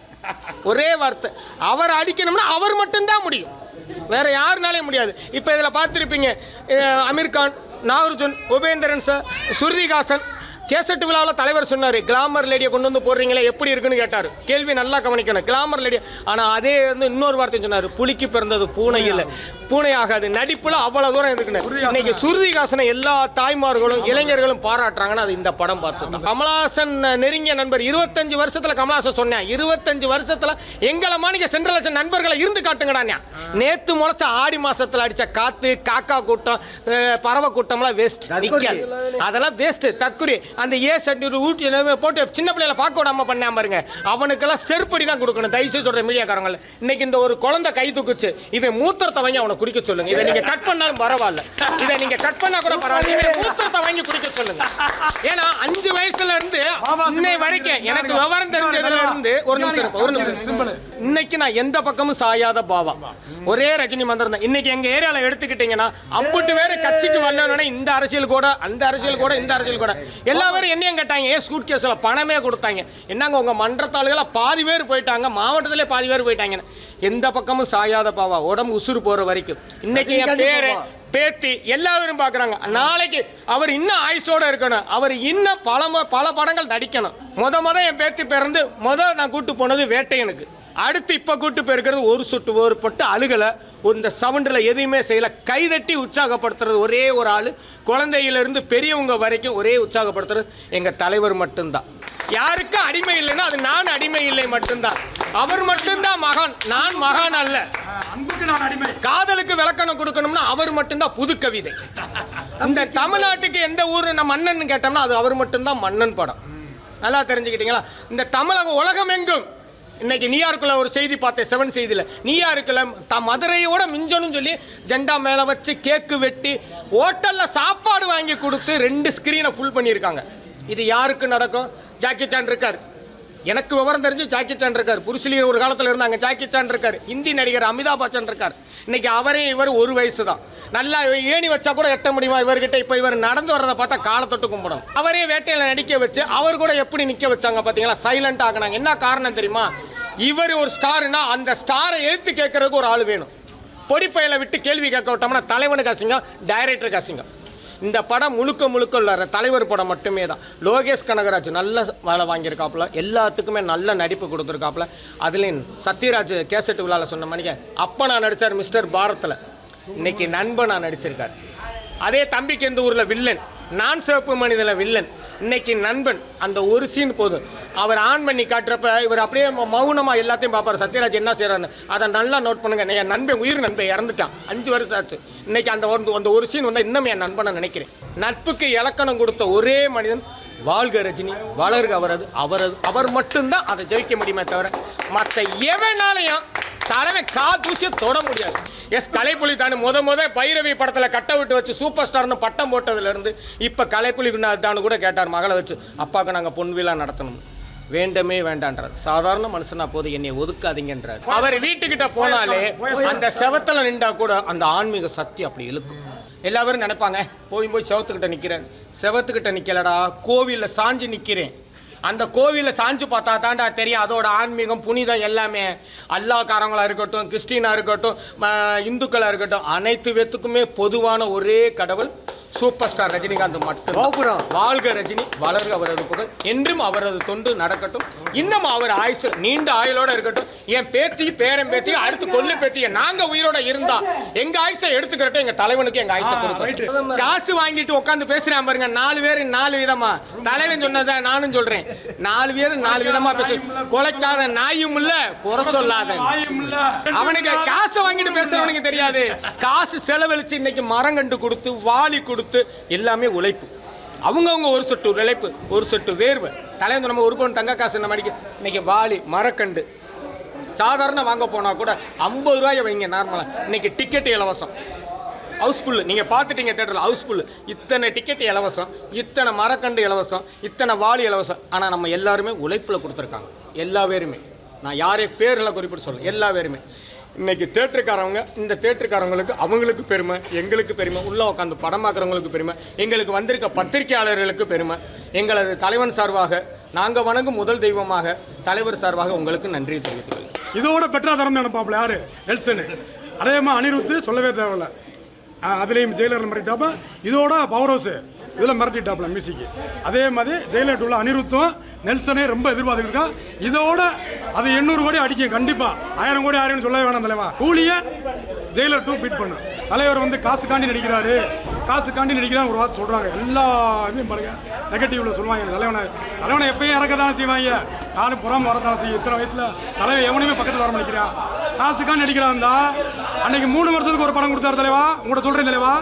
[SPEAKER 3] ஒரே வார்த்தை, அவர் அடிக்கணும்னா அவர் மட்டும்தான் முடியும், வேற யாருனாலே முடியாது. இப்போ இதில் பார்த்துருப்பீங்க அமீர்கான், நாகார்ஜுன், உபேந்திரன் சார், ஸ்ருதிஹாசன் கேசட் விழாவில் தலைவர் சொன்னார், கிளாமர் லேடியை கொண்டு வந்து போடுறீங்களே எப்படி இருக்குன்னு கேட்டார். கேள்வி நல்லா கவனிக்கணும், கிளாமர் லேடி. ஆனால் அதே வந்து இன்னொரு வார்த்தை சொன்னார், புலிக்கு பிறந்தது பூனை இல்லை, பூனை ஆகாது. நடிப்பில் அவ்வளோ தூரம் இருக்குன்னு இன்னைக்கு ஸ்ருதிஹாசனை எல்லா தாய்மார்களும் இளைஞர்களும் பாராட்டுறாங்கன்னா அது இந்த படம் பார்த்து தான். கமலஹாசன் நெருங்கிய நண்பர் 25 வருஷத்தில் கமலஹாசன் சொன்னேன், 25 வருஷத்தில் எங்களை மாணிக்க சென்ட்ரல் லட்சம் நண்பர்களை இருந்து காட்டுங்கடா. நேற்று முளைச்ச ஆடி மாசத்தில் அடித்த காத்து காக்கா கூட்டம் பறவை கூட்டம்லாம் வேஸ்ட், அதெல்லாம் வேஸ்ட் தக்குரி. அந்த ஊட்டி போட்டு சின்ன பிள்ளைகளை பார்க்க விடாம பண்ணாம பாருங்க, அவனுக்கெல்லாம் செருப்படி தான் கொடுக்கணும். தயவுசெய்து சொல்ற மீடியாக்காரங்க, இன்னைக்கு இந்த ஒரு குழந்தை கை தூக்குச்சு, இவன் மூத்திரத்தை வாங்கி அவனை குடிக்க சொல்லுங்க. இதை நீங்க கட் பண்ணாலும் பரவாயில்ல, இதை நீங்க கட் பண்ணா கூட பரவாயில்ல, இவன் மூத்திரத்தை வாங்கி குடிக்க சொல்லுங்க. ஏன்னா 5 வயசுல இருந்து இன்னை வரைக்கும் எனக்கு விவரம் தெரிஞ்சதுல இருந்து ஒரு நிமிஷம் இன்னைக்கு நான் எந்த பக்கமும் சாயாத பாவா, ஒரே ரஜினி மந்திரம் தான். இன்னைக்கு எங்க ஏரியால எடுத்துக்கிட்டீங்கன்னா அம்புட்டு வேற கட்சிக்கு வரணும்னா இந்த அரசியல் கூட அந்த அரசியல் கூட இந்த அரசியல் கூட எல்லா பேரும் என்னையும் கேட்டாங்க, ஏன் ஸ்கூட் கேஸ்ல பணமே கொடுத்தாங்க, என்னங்க உங்க மன்றத்தாளுகளை பாதி பேர் போயிட்டாங்க, மாவட்டத்திலே பாதி பேர் போயிட்டாங்க. எந்த பக்கமும் சாயாத பாவா, உடம்பு உசுறு போற வரைக்கும். இன்னைக்கு என் பேரு பேத்தி எல்லாரும் பார்க்குறாங்க, நாளைக்கு அவர் இன்னும் ஆயுசோடு இருக்கணும், அவர் இன்னும் பல படங்கள் நடிக்கணும். முத என் பேத்தி பிறந்து நான் கூட்டு போனது வேட்டையனுக்கு, அடுத்து இப்போ கூட்டு போயிருக்கிறது ஒரு சுட்டு ஒரு பட்டு அழுகலை, இந்த சவுண்டில் எதுவுமே செய்யலை, கைதட்டி உற்சாகப்படுத்துறது ஒரே ஒரு ஆள், குழந்தையிலிருந்து பெரியவங்க வரைக்கும் ஒரே உற்சாகப்படுத்துறது எங்கள் தலைவர் மட்டும்தான். யாருக்கும் அடிமை இல்லைன்னா அது நான் அடிமை இல்லை மட்டும்தான், அவர் மட்டும்தான் மகான், நான் மகான் அல்ல. காதலுக்கு விளக்கணம் கொடுக்கணும்னா அவர் மட்டும்தான் புது கவிதை. இந்த தமிழ்நாட்டுக்கு எந்த ஊர் நம்ம மன்னன் கேட்டோம்னா அது அவர் மட்டும்தான் மன்னன் படம். நல்லா தெரிஞ்சுக்கிட்டீங்களா? இந்த தமிழக உலகம் எங்கும் இன்னைக்கு நியூயார்க்கில் ஒரு செய்தி பார்த்தேன், 7 செய்தியில் நியூயார்க்கில் மதுரையோட மிஞ்சணும்னு சொல்லி ஜெண்டா மேலே வச்சு கேக்கு வெட்டி ஹோட்டலில் சாப்பாடு வாங்கி கொடுத்து 2 ஸ்க்ரீனை ஃபுல் பண்ணியிருக்காங்க. இது யாருக்கு நடக்கும்? ஜாக்கி சான் இருக்கார், எனக்கு விவரம் தெரிஞ்சு ஜாக்கி சான் இருக்கார், புருஷலி ஒரு காலத்தில் இருந்தாங்க, ஜாக்கி சான் இருக்கார், ஹிந்தி நடிகர் அமிதாப் பச்சன் இருக்கார். இன்னைக்கு இவர் 1 வயசு தான், நல்லா ஏணி வச்சா கூட எட்ட முடியுமா இவர்கிட்ட? இப்போ இவர் நடந்து வர்றதை பார்த்தா காலத்தொட்டு கும்பிடணும். அவரே வேட்டையில் நடிக்க வச்சு அவர் கூட எப்படி நிற்க வச்சாங்க பார்த்தீங்களா? சைலண்ட் ஆகினாங்க. என்ன காரணம் தெரியுமா? இவர் ஒரு ஸ்டாருன்னா அந்த ஸ்டாரை எழுத்து கேட்கறதுக்கு ஒரு ஆள் வேணும். பொடிப்பையில விட்டு கேள்வி கேட்க விட்டோம்னா தலைவனுக்கு அசிங்கம், டைரக்டருக்கு அசிங்கம். இந்த படம் முழுக்க உள்ள தலைவர் படம் மட்டுமே தான். லோகேஷ் கனகராஜ் நல்ல வேலை வாங்கியிருக்காப்புல, எல்லாத்துக்குமே நல்ல நடிப்பு கொடுத்துருக்காப்புல. அதுலேயும் சத்யராஜ் கேசட் விழாவில் சொன்ன மணிக்க அப்போ நான் நடித்தார் மிஸ்டர் பாரத்தில், இன்னைக்கு நண்பனா நடிச்சிருக்கார். அதே தம்பிக்கு எந்த ஊரில் வில்லன், நான் சிவப்பு மனிதனில் வில்லன், இன்னைக்கு நண்பன். அந்த ஒரு சீன் போதும், அவர் ஆன் பண்ணி காட்டுறப்ப இவர் அப்படியே மௌனமாக எல்லாத்தையும் பார்ப்பார். சத்யராஜ் என்ன செய்கிறான்னு அதை நல்லா நோட் பண்ணுங்க. என் நண்பன் உயிர் நண்பன் இறந்துட்டான், 5 வருஷம் ஆச்சு. இன்னைக்கு அந்த ஒரு சீன் வந்தால் இன்னும் என் நண்பனை நினைக்கிறேன். நட்புக்கு இலக்கணம் கொடுத்த ஒரே மனிதன் வாழ்க ரஜினி, வளர்க அவர் மட்டும்தான் அதை ஜெயிக்க முடியுமே தவிர மற்ற எவனாலையும் தலைவன் தூசியை தொட முடியாது. கலைப்புலி தானே முத பைரவி படத்தில் கட்ட விட்டு வச்சு சூப்பர் ஸ்டார்னு பட்டம் போட்டதுலேருந்து இப்போ கலைப்புலி தானு கூட கேட்டார் மகளை வச்சு, அப்பாவுக்கு நாங்கள் பொன் விழா நடத்தணும், வேண்டமே வேண்டான்றார். சாதாரண மனுஷனா போது என்னை ஒதுக்காதீங்கன்றார். அவர் வீட்டுக்கிட்ட போனாலே அந்த செவத்தில் நின்றா கூட அந்த ஆன்மீக சக்தி அப்படி இழுக்கும். எல்லாரும் நினைப்பாங்க போய் செவத்துக்கிட்ட நிற்கிறேன், செவத்துக்கிட்ட நிற்கலடா, கோவிலில் சாஞ்சு நிற்கிறேன். அந்த கோவிலில் சாஞ்சு பார்த்தா தாண்டா தெரியும் அதோட ஆன்மீகம் புனிதம் எல்லாமே. அல்லாக்காரங்களாக இருக்கட்டும், கிறிஸ்டினாக இருக்கட்டும், இந்துக்களாக இருக்கட்டும், அனைத்து பேத்துக்குமே பொதுவான ஒரே கடவுள் சூப்பர் ஸ்டார் ரஜினிகாந்த் மட்டும். வாழ்க ரஜினி, வளர்க அவரது புகழ், என்றும் அவரது தொண்டு நடக்கட்டும், இன்னும் அவர் ஆயுசு நீண்ட ஆயுளோட இருக்கட்டும். என் பேத்தி பேரன் பேத்தி அடுத்து கொல்லு பேத்திய நாங்க உயிரோட இருந்தா எங்க ஆயுசை எடுத்துக்கிறட்டும், எங்க தலைவனுக்கு எங்க ஆயுசை கொடுக்கணும். காசு வாங்கிட்டு உட்காந்து பேசுறான் பாருங்க, 4 பேர் 4 விதமா. தலைவன் சொன்னதை நானும் சொல்றேன், 4 பேர் 4 விதமா பேசு. கொலைக்காத நாயும் இல்ல, குறை சொல்லாத. அவனுக்கு காசு வாங்கிட்டு பேசுறவனுக்கு தெரியாது, காசு செலவழிச்சு இன்னைக்கு மரம் கண்டு கொடுத்து வாளி கொடுத்து எல்லாமே உழைப்பு. அவங்கவுங்க ஒரு சொட்டு உழைப்பு, ஒரு சொட்டு வேர்வை. தலைவன் நம்ம ஒரு பவுன் தங்க காசு நம்ம இன்னைக்கு வாளி மரக்கண்டு சாதாரண வாங்க போனா கூட 50 ரூபாய் வைங்க நார்மலா. இன்னைக்கு டிக்கெட் இலவசம். ஹவுஸ்ஃபுல். நீங்கள் பார்த்துட்டீங்க தேட்டரில் ஹவுஸ்ஃபுல். இத்தனை டிக்கெட் இலவசம், இத்தனை மரக்கண்டு இலவசம், இத்தனை வாளி இலவசம். ஆனால் நம்ம எல்லாருமே உழைப்பில் கொடுத்துருக்காங்க. எல்லா பேருமே, நான் யாரையும் பேரில் குறிப்பிட்டு சொல்ல, எல்லா பேருமே இன்றைக்கி தேட்டருக்காரவங்க, இந்த தேட்டருக்காரவங்களுக்கு அவங்களுக்கு பெருமை, எங்களுக்கு பெருமை, உள்ளே உட்காந்து படம் பார்க்குறவங்களுக்கு பெருமை, எங்களுக்கு வந்திருக்க பத்திரிகையாளர்களுக்கு பெருமை. எங்களது தலைவன் சார்பாக, நாங்கள் வணங்கும் முதல் தெய்வமாக தலைவர் சார்பாக உங்களுக்கு நன்றி தெரிவித்துக்கிறேன்.
[SPEAKER 4] இதோட பெற்றா தரம் நினைப்பாப்புல யாரு? நெல்சனு. அதே மாதிரி அனிருத்து சொல்லவே தேவையில்ல, அதுலேயும் ஜெயிலர் மிரட்டிட்டாப்ப. இதோட பவர் ஹவுஸ் இதில் மிரட்டிட்டாப்புல மியூசிக்கு. அதே மாதிரி ஜெயிலர் டூவில் அனிருத்தும் நெல்சனே ரொம்ப எதிர்பார்த்துருக்கா. இதோட அது 800 கோடி அடிக்கும் கண்டிப்பாக. 1000 கோடி 1000 சொல்லவே வேணாம் தலைவா. கூலியை ஜெயிலர் 2 பீட் பண்ணும். தலைவர் வந்து காசுக்காண்டி நடிக்கிறாரு, காசுக்காண்டி நடிக்கிறாங்க ஒரு வார்த்தை சொல்கிறாங்க. எல்லா இதுவும் பாருங்க நெகட்டிவ்ல சொல்லுவாங்க. தலைவனை எப்பயும் இறக்க தானே செய்வாங்க, யாரும் புறம் வரத்தானே செய்யும். இத்தனை வயசில் தலைவர் எவனையுமே பக்கத்தில் வர நினைக்கிறா. காசுக்காண்டி நடிக்கிறாந்தா அன்னைக்கு 3 வருஷத்துக்கு ஒரு படம் கொடுத்தாரு தலைவா. உங்கள்கிட்ட சொல்கிறேன் தலைவா,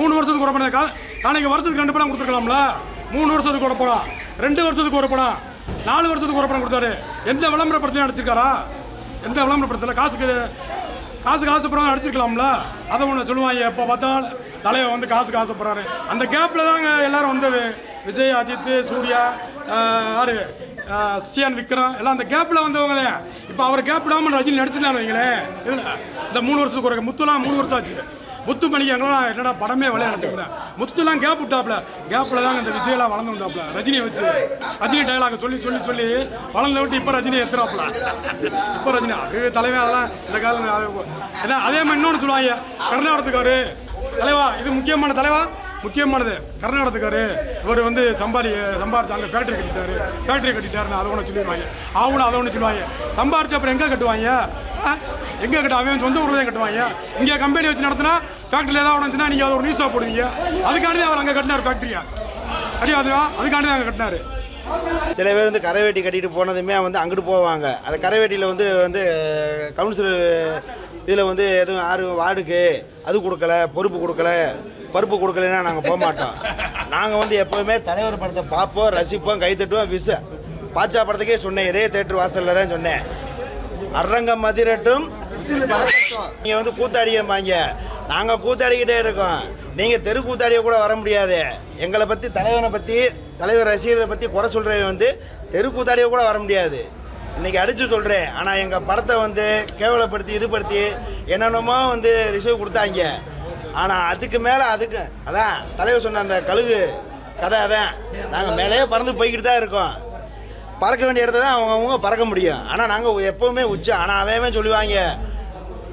[SPEAKER 4] 3 வருஷத்துக்கு ஒரு படம். அன்னைக்கு வருஷத்துக்கு 2 படம் கொடுத்துருக்கலாம்ல. 3 வருஷத்துக்கு ஒரு படம், 2 வருஷத்துக்கு ஒரு படம், 4 வருஷத்துக்கு ஒரு படம் கொடுத்தாரு. எந்த விளம்பர படத்துலையும் நடிச்சிருக்காரா? எந்த விளம்பர படத்தில் காசுக்கு ஆசைப்படுறாங்க நடிச்சிருக்கலாம்ல. அதை ஒன்று சொல்லுவாங்க. எப்போ பார்த்தாலும் தலைவர் வந்து காசுக்கு ஆசைப்படுறாரு. அந்த கேப்பில் தாங்க எல்லாரும் வந்தது. விஜய், அஜித், சூர்யா, யாரு சியான், விக்ரம் எல்லாம் அந்த கேப்பில் வந்தவங்க தான். இப்போ அவர் கேப் விடாமல் ரஜினி நடிச்சிருந்தாங்க வைங்களேன். இதில் இந்த 3 வருஷத்துக்கு ஒரு முத்துலாம் 3 வருஷம் ஆச்சு. முத்து மணிக்கெல்லாம் என்னடா படமே விளைய நினச்சிருந்தேன். முத்துலாம் கேப் விட்டாப்புல. கேப்பில் தாங்க இந்த விஜயெல்லாம் வளர்ந்து வந்தாப்புல. ரஜினியை வச்சு ரஜினி டைலாக சொல்லி சொல்லி சொல்லி வளர்ந்த விட்டு இப்போ ரஜினி எத்துறாப்புல. இப்போ ரஜினி அது தலைவன். அதெல்லாம் இந்த காலம் ஏன்னா அதே மாதிரி இன்னொன்று சொல்லுவாங்க, கர்நாடகத்துக்காரு தலைவா. இது முக்கியமான தலைவா, முக்கியமானது கர்நாடகத்துக்காரு. இவர் வந்து சம்பாரிச்சு அங்கே ஃபேக்ட்ரி கட்டிட்டாருன்னு அதை ஒன்று சொல்லிடுவாங்க. அதை ஒன்று சொல்லுவாங்க. சம்பாரிச்சு அப்புறம் எங்கே கட்டுவாங்க? எங்கே கட்ட அவன் சொந்த ஊர் தான் கட்டுவாங்க. இங்கே கம்பெனி வச்சு நடத்தினா ஃபேக்ட்ரியில் ஏதாவது வந்துச்சுன்னா நீங்கள் அதை ஒரு நியூஸாக போடுவீங்க. அதுக்காண்டி தான் அவர் அங்கே கட்டினார் ஃபேக்ட்ரியா. சரியா? அதுக்காண்டி தான் அங்கே கட்டினார்.
[SPEAKER 8] சில பேர் வந்து கரை வேட்டி கட்டிட்டு போனதுமே வந்து அங்கிட்டு போவாங்க. அந்த கரை வேட்டியில் வந்து கவுன்சில் இதில் வந்து எதுவும் யாரும் வார்டுக்கு அது கொடுக்கல, பருப்பு கொடுக்கலன்னா நாங்கள் போக மாட்டோம். நாங்கள் வந்து எப்போவுமே தலைவர் படத்தை பார்ப்போம், ரசிப்போம், கைத்தட்டுவோம். பாட்சா படத்துக்கே சொன்னேன், இதே தேட்டர் வாசலில் தான் சொன்னேன். அரங்கம் மதிரட்டும், நீங்கள் வந்து கூத்தாடியம்பாங்க. நாங்கள் கூத்தாடிக்கிட்டே இருக்கோம். நீங்கள் தெரு கூத்தாடிய கூட வர முடியாது. எங்களை பற்றி, தலைவனை பற்றி, தலைவர் ரசிகர்களை பற்றி குறை சொல்கிறவங்க வந்து தெரு கூத்தாடிய கூட வர முடியாது. இன்றைக்கி அடித்து சொல்கிறேன். ஆனால் எங்கள் படத்தை வந்து கேவலப்படுத்தி இதுபடுத்தி என்னென்னமோ வந்து ரிசர்வ் கொடுத்தாங்க. ஆனால் அதுக்கு மேலே அதான் தலைவர் சொன்ன அந்த கழுகு கதை. அதான் நாங்கள் மேலேயே பறந்து போய்கிட்டு தான் இருக்கோம். பறக்க வேண்டிய இடத்த தான் அவங்க பறக்க முடியும். ஆனால் நாங்கள் எப்போவுமே உச்சம். ஆனால் அதையுமே சொல்லுவாங்க,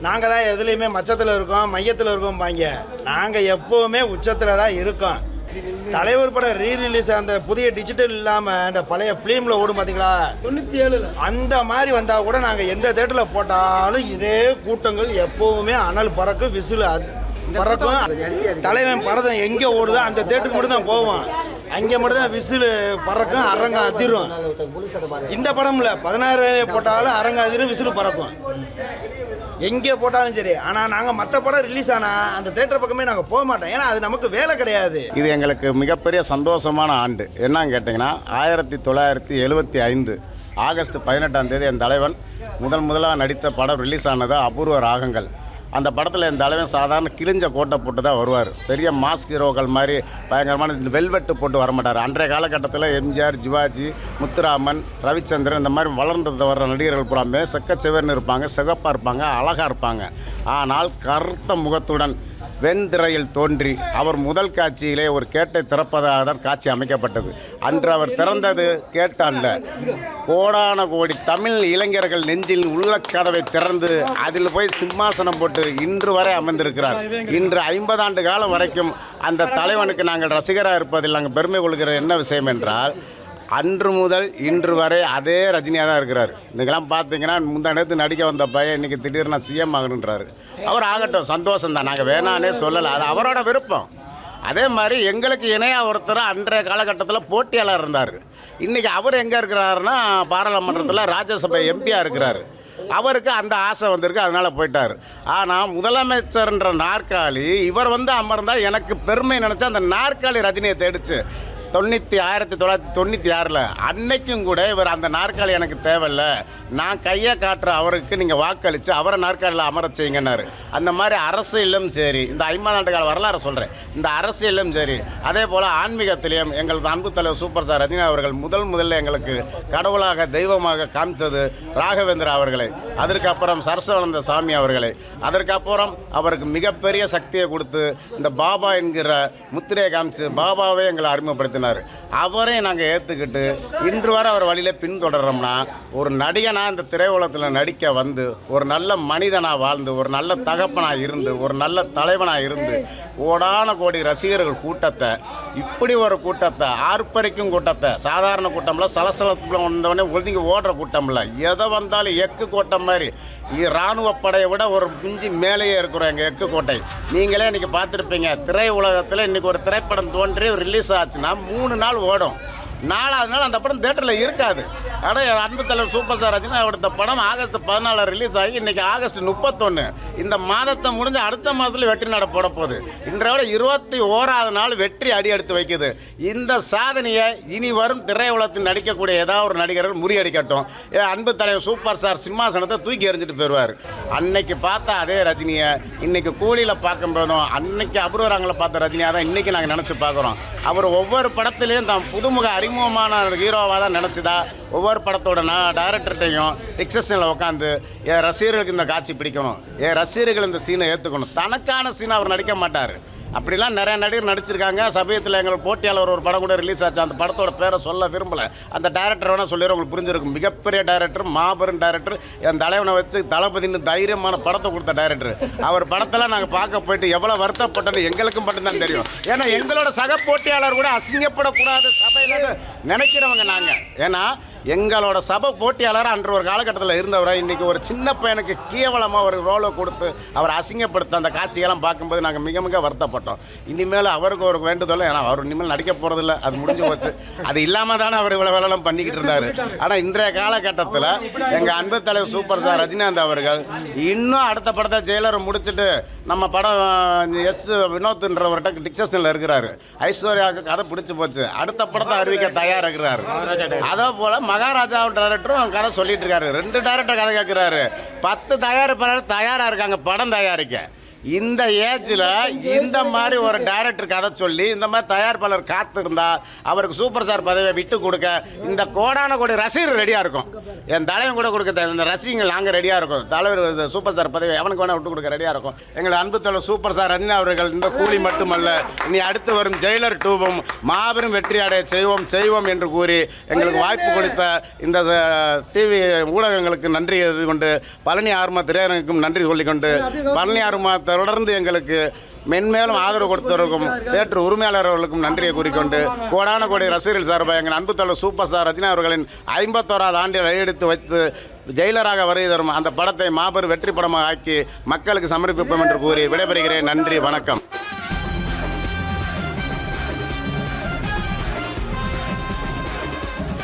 [SPEAKER 8] நாங்கள் தான் எதுலேயுமே மச்சத்தில் இருக்கோம், மையத்தில் இருக்கோம்பாங்க. நாங்கள் எப்போவுமே உச்சத்தில் தான் இருக்கோம். தலைவர் படம் ரீரிலீஸ் அந்த புதிய டிஜிட்டல் இல்லாமல் இந்த பழைய ஃபிலிமில் ஓடும் பார்த்தீங்களா, 97 அந்த மாதிரி வந்தால் கூட நாங்கள் எந்த தேட்டரில் போட்டாலும் இதே கூட்டங்கள் எப்போவுமே அனல் பறக்கும், விசில் பறக்கும். தலைவன் படம் எங்கே ஓடுதோ அந்த தேட்டருக்கு மட்டும் தான் போவோம். அங்கே மட்டும் தான் விசில் பறக்கும், அரங்கம் அதிரும். இந்த படம்ல 16 போட்டாலும் அரங்கம் அதிரும், விசில் பறக்கும். எங்கே போட்டாலும் சரி. ஆனால் நாங்கள் மற்ற படம் ரிலீஸ் ஆனால் அந்த தேட்டர் பக்கமே நாங்கள் போக மாட்டோம். ஏன்னா அது நமக்கு வேலை கிடையாது.
[SPEAKER 7] இது எங்களுக்கு மிகப்பெரிய சந்தோஷமான ஆண்டு. என்னன்னு கேட்டிங்கன்னா 1975 ஆகஸ்ட் 18ஆம் தேதி என் தலைவன் முதலாக நடித்த படம் ரிலீஸ் ஆனது அபூர்வ ராகங்கள். அந்த படத்தில் என் தலைவன் சாதாரண கிழிஞ்ச கோட்டை போட்டு தான் வருவார். பெரிய மாஸ் ஹீரோக்கள் மாதிரி பயங்கரமான வெல்வெட்டு போட்டு வரமாட்டார். அன்றைய காலகட்டத்தில் எம்ஜிஆர், சிவாஜி, முத்துராமன், ரவிச்சந்திரன் இந்த மாதிரி வளர்ந்து வர்ற நடிகர்கள் பூராமே செக்கச்செவர்னு இருப்பாங்க, சிகப்பாக இருப்பாங்க, அழகாக இருப்பாங்க. ஆனால் கருத்த முகத்துடன் வெண்திரையில் தோன்றி அவர் முதல் காட்சியிலே ஒரு கேட்டை திறப்பதாக தான் காட்சி அமைக்கப்பட்டது. அன்று அவர் திறந்தது கேட்டு அல்ல, கோடான கோடி தமிழ் இளைஞர்கள் நெஞ்சில் உள்ள கதவை திறந்து அதில் போய் சிம்மாசனம் போட்டு இன்று வரை அமர்ந்திருக்கிறார். இன்று 50 ஆண்டு காலம் வரைக்கும் அந்த தலைவனுக்கு நாங்கள் ரசிகராக இருப்பதில் நாங்கள் பெருமை கொள்கிற என்ன விஷயம் என்றால், அன்று முதல் இன்று வரை அதே ரஜினியாக தான் இருக்கிறார். இன்றைக்கெல்லாம் பார்த்தீங்கன்னா முந்தா நேரத்து நடிக்க வந்த பையன் இன்றைக்கி திடீர்னு நான் சிஎம் ஆகணுன்றாரு. அவர் ஆகட்டும், சந்தோஷம் தான், நாங்கள் வேணானே சொல்லலை, அது அவரோட விருப்பம். அதே மாதிரி எங்களுக்கு இணையாக ஒருத்தர் அன்றைய காலகட்டத்தில் போட்டியாளர் இருந்தார். இன்றைக்கி அவர் எங்கே இருக்கிறாருன்னா பாராளுமன்றத்தில் ராஜ்யசபை எம்பியாக இருக்கிறார். அவருக்கு அந்த ஆசை வந்திருக்கு, அதனால் போயிட்டார். ஆனால் முதலமைச்சர்ன்ற நாற்காலி இவர் வந்து அமர்ந்தால் எனக்கு பெருமை நினச்சா அந்த நாற்காலி ரஜினியை தேடிச்சு 1996 அன்னைக்கும் கூட இவர் அந்த நாற்காலி எனக்கு தேவையில்லை, நான் கையை காட்டுற அவருக்கு நீங்கள் வாக்களித்து அவரை நாற்காலியில் அமர செய்யுங்கன்னாரு. அந்த மாதிரி அரசியலும் சரி, இந்த 50 ஆண்டு கால வரலாறு சொல்கிறேன், இந்த அரசியலும் சரி, அதே போல் ஆன்மீகத்திலையும் எங்களது அன்பு தலைவர் சூப்பர் ஸ்டார் ரஜினி அவர்கள் முதல்ல எங்களுக்கு கடவுளாக தெய்வமாக காமித்தது ராகவேந்திரா அவர்களை, அதற்கப்புறம் சரசவனந்த சாமி அவர்களை, அதற்கப்புறம் அவருக்கு மிகப்பெரிய சக்தியை கொடுத்து இந்த பாபா என்கிற முத்திரையை காமிச்சு பாபாவே எங்களை அறிமுகப்படுத்தினார். அவரை நாங்கள் ஏற்றுக்கிட்டு இன்று வரை அவர் வழியில் பின்தொடர்றோம்னா, ஒரு நடிகனாக இந்த திரையுலகத்தில் நடிக்க வந்து ஒரு நல்ல மனிதனாக வாழ்ந்து ஒரு நல்ல தகப்பனாக இருந்து ஒரு நல்ல தலைவனாக இருந்து கோடான கோடி ரசிகர்கள் கூட்டத்தை, இப்படி ஒரு கூட்டத்தை, ஆர்ப்பரிக்கும் கூட்டத்தை, சாதாரண கூட்டம்ல சலசலத்தில் வந்தவொடனே ஒதுங்கி ஓடுற கூட்டம்ல, எதை வந்தாலும் எக்கு கோட்டம் மாதிரி இராணுவ படையை விட ஒரு மிஞ்சி மேலேயே இருக்கிறோம் எங்கள் எக்கு கோட்டை. நீங்களே இன்றைக்கி பார்த்துருப்பீங்க, திரை உலகத்தில் இன்றைக்கி ஒரு திரைப்படம் தோன்றி ரிலீஸ் ஆச்சுன்னா 3 நாள் ஓடும், 4வது நாள் அந்த படம் தேட்டரில் இருக்காது. ஆனால் அன்பு தலைவர் சூப்பர் ஸ்டார் ரஜினி அவருடைய படம் ஆகஸ்ட் 14 ரிலீஸ் ஆகி இன்றைக்கி ஆகஸ்ட் 31, இந்த மாதத்தை முடிஞ்சு அடுத்த மாதத்தில் வெற்றி நட போட போகுது. இன்றையோட 21வது நாள் வெற்றி அடி எடுத்து வைக்குது. இந்த சாதனையை இனி வரும் திரையுலகத்தில் நடிக்கக்கூடிய ஏதாவது ஒரு நடிகர்கள் முறியடிக்கட்டும். அன்பு தலைவர் சூப்பர் ஸ்டார் சிம்மாசனத்தை தூக்கி எறிஞ்சிட்டு போயிடுவார். அன்னைக்கு பார்த்தா அதே ரஜினியை இன்னைக்கு கூலியில் பார்க்கும்போதும் அன்னைக்கு அபூர்வராங்களை பார்த்த ரஜினியாக தான் இன்றைக்கி நாங்கள் நினச்சி பார்க்குறோம். அவர் ஒவ்வொரு படத்துலேயும் தான் புதுமுக அறிமுகமான ஹீரோவாக தான் நினச்சிதா ஒவ்வொரு படத்தோட நான் டைரக்டர்கிட்டையும் டிஸ்கஷனில் உட்காந்து என் ரசிகர்களுக்கு இந்த காட்சி பிடிக்கணும், என் ரசிகர்கள் இந்த சீனை ஏற்றுக்கணும், தனக்கான சீனை அவர் நடிக்க மாட்டார். அப்படிலாம் நிறைய நடிகர் நடிச்சிருக்காங்க. சமயத்தில் எங்களுக்கு போட்டியாளர் ஒரு படம் கூட ரிலீஸ் ஆச்சு, அந்த படத்தோட பேரை சொல்ல விரும்பலை, அந்த டைரக்டர் வேணால் சொல்லிடுற உங்களுக்கு புரிஞ்சிருக்கும். மிகப்பெரிய டைரக்டர், மாபெரும் டைரக்டர், என் தலைவனை வச்சு தளபதினு தைரியமான படத்தை கொடுத்த டைரக்டர். அவர் படத்தெல்லாம் நாங்கள் பார்க்க போயிட்டு எவ்வளோ வருத்தப்பட்டது எங்களுக்கும் மட்டும்தான் தெரியும். ஏன்னா எங்களோட சக போட்டியாளர் கூட அசிங்கப்படக்கூடாது சபையில் நினைக்கிறவங்க நாங்கள். ஏன்னா எங்களோட சபை போட்டியாளர் அன்று ஒரு காலகட்டத்தில் இருந்தவரை இன்றைக்கி ஒரு சின்ன பையனுக்கு கேவலமாக ஒரு ரோலை கொடுத்து அவர் அசிங்கப்படுத்த அந்த காட்சியெல்லாம் பார்க்கும்போது நாங்கள் மிக மிக வருத்தப்பட்டோம். இனிமேல் அவருக்கு ஒரு வேண்டுதல், ஏன்னா அவர் இனிமேல் நடிக்க போகிறதில்ல, அது முடிஞ்சு போச்சு. அது இல்லாமல் தானே அவர் இவ்வளோ வேலைலாம் பண்ணிக்கிட்டு இருந்தார். ஆனால் இன்றைய காலகட்டத்தில் எங்கள் அன்பு தலைவர் சூப்பர் ஸ்டார் ரஜினிகாந்த் அவர்கள் இன்னும் அடுத்த படத்தை ஜெயிலர் முடிச்சுட்டு நம்ம படம் வினோத்ன்றவர்கிட்ட டிஸ்கஷனில் இருக்கிறாரு. ஐஸ்வர்யாவுக்கு கதை பிடிச்சி போச்சு, அடுத்த படத்தை அறிவிக்க தயாராகிறாரு. அதே போல் மகாராஜா டைரக்டரும் கதை சொல்லிட்டு இருக்காரு. 2 டைரக்டர் கதை கேட்குறாரு. 10 தயாரிப்பாளர் தயாராக இருக்காங்க படம் தயாரிக்க. இந்த ஏஜில் இந்த மாதிரி ஒரு டைரக்டர் கதை சொல்லி இந்த மாதிரி தயாரிப்பாளர் காத்திருந்தா அவருக்கு சூப்பர் ஸ்டார் பதவியை விட்டு கொடுக்க இந்த கோடான கோடி ரசிகர் ரெடியாக இருக்கும். என் தலைவன் கூட கொடுக்க இந்த ரசிகர்கள் நாங்கள் ரெடியாக இருக்கும். தலைவர் சூப்பர் ஸ்டார் பதவி எவனுக்கு வேணால் விட்டு கொடுக்க ரெடியாக இருக்கும். எங்கள் அன்பு தலைவர் சூப்பர் ஸ்டார் ரஜினி அவர்கள் இந்த கூலி மட்டுமல்ல, இனி அடுத்து வரும் ஜெயிலர் 2வும் மாபெரும் வெற்றி அடைய செய்வோம் என்று கூறி எங்களுக்கு வாய்ப்பு கொடுத்த இந்த டிவி ஊடகங்களுக்கு நன்றி கொண்டு, பழனி ஆர்மா திரையரங்குக்கும் நன்றி சொல்லிக்கொண்டு, பழனி ஆர்மா தொடர்ந்து எங்களுக்கு மென்மேலும் ஆதரவு கொடுத்தவர்களுக்கும் தேட்டர் உரிமையாளர்களுக்கும் நன்றியை கூறிக்கொண்டு, கோடான கோடி ரசிகர்கள் சார்பாக எங்கள் அன்பு தலைவர் சூப்பர் ஸ்டார் ரஜினி அவர்களின் 51வது ஆண்டில் எடுத்து வைத்து ஜெயிலராக வருகை தரும் அந்த படத்தை மாபெரும் வெற்றி படமாக ஆக்கி மக்களுக்கு சமர்ப்பிப்போம் என்று கூறி விடைபெறுகிறேன். நன்றி, வணக்கம்.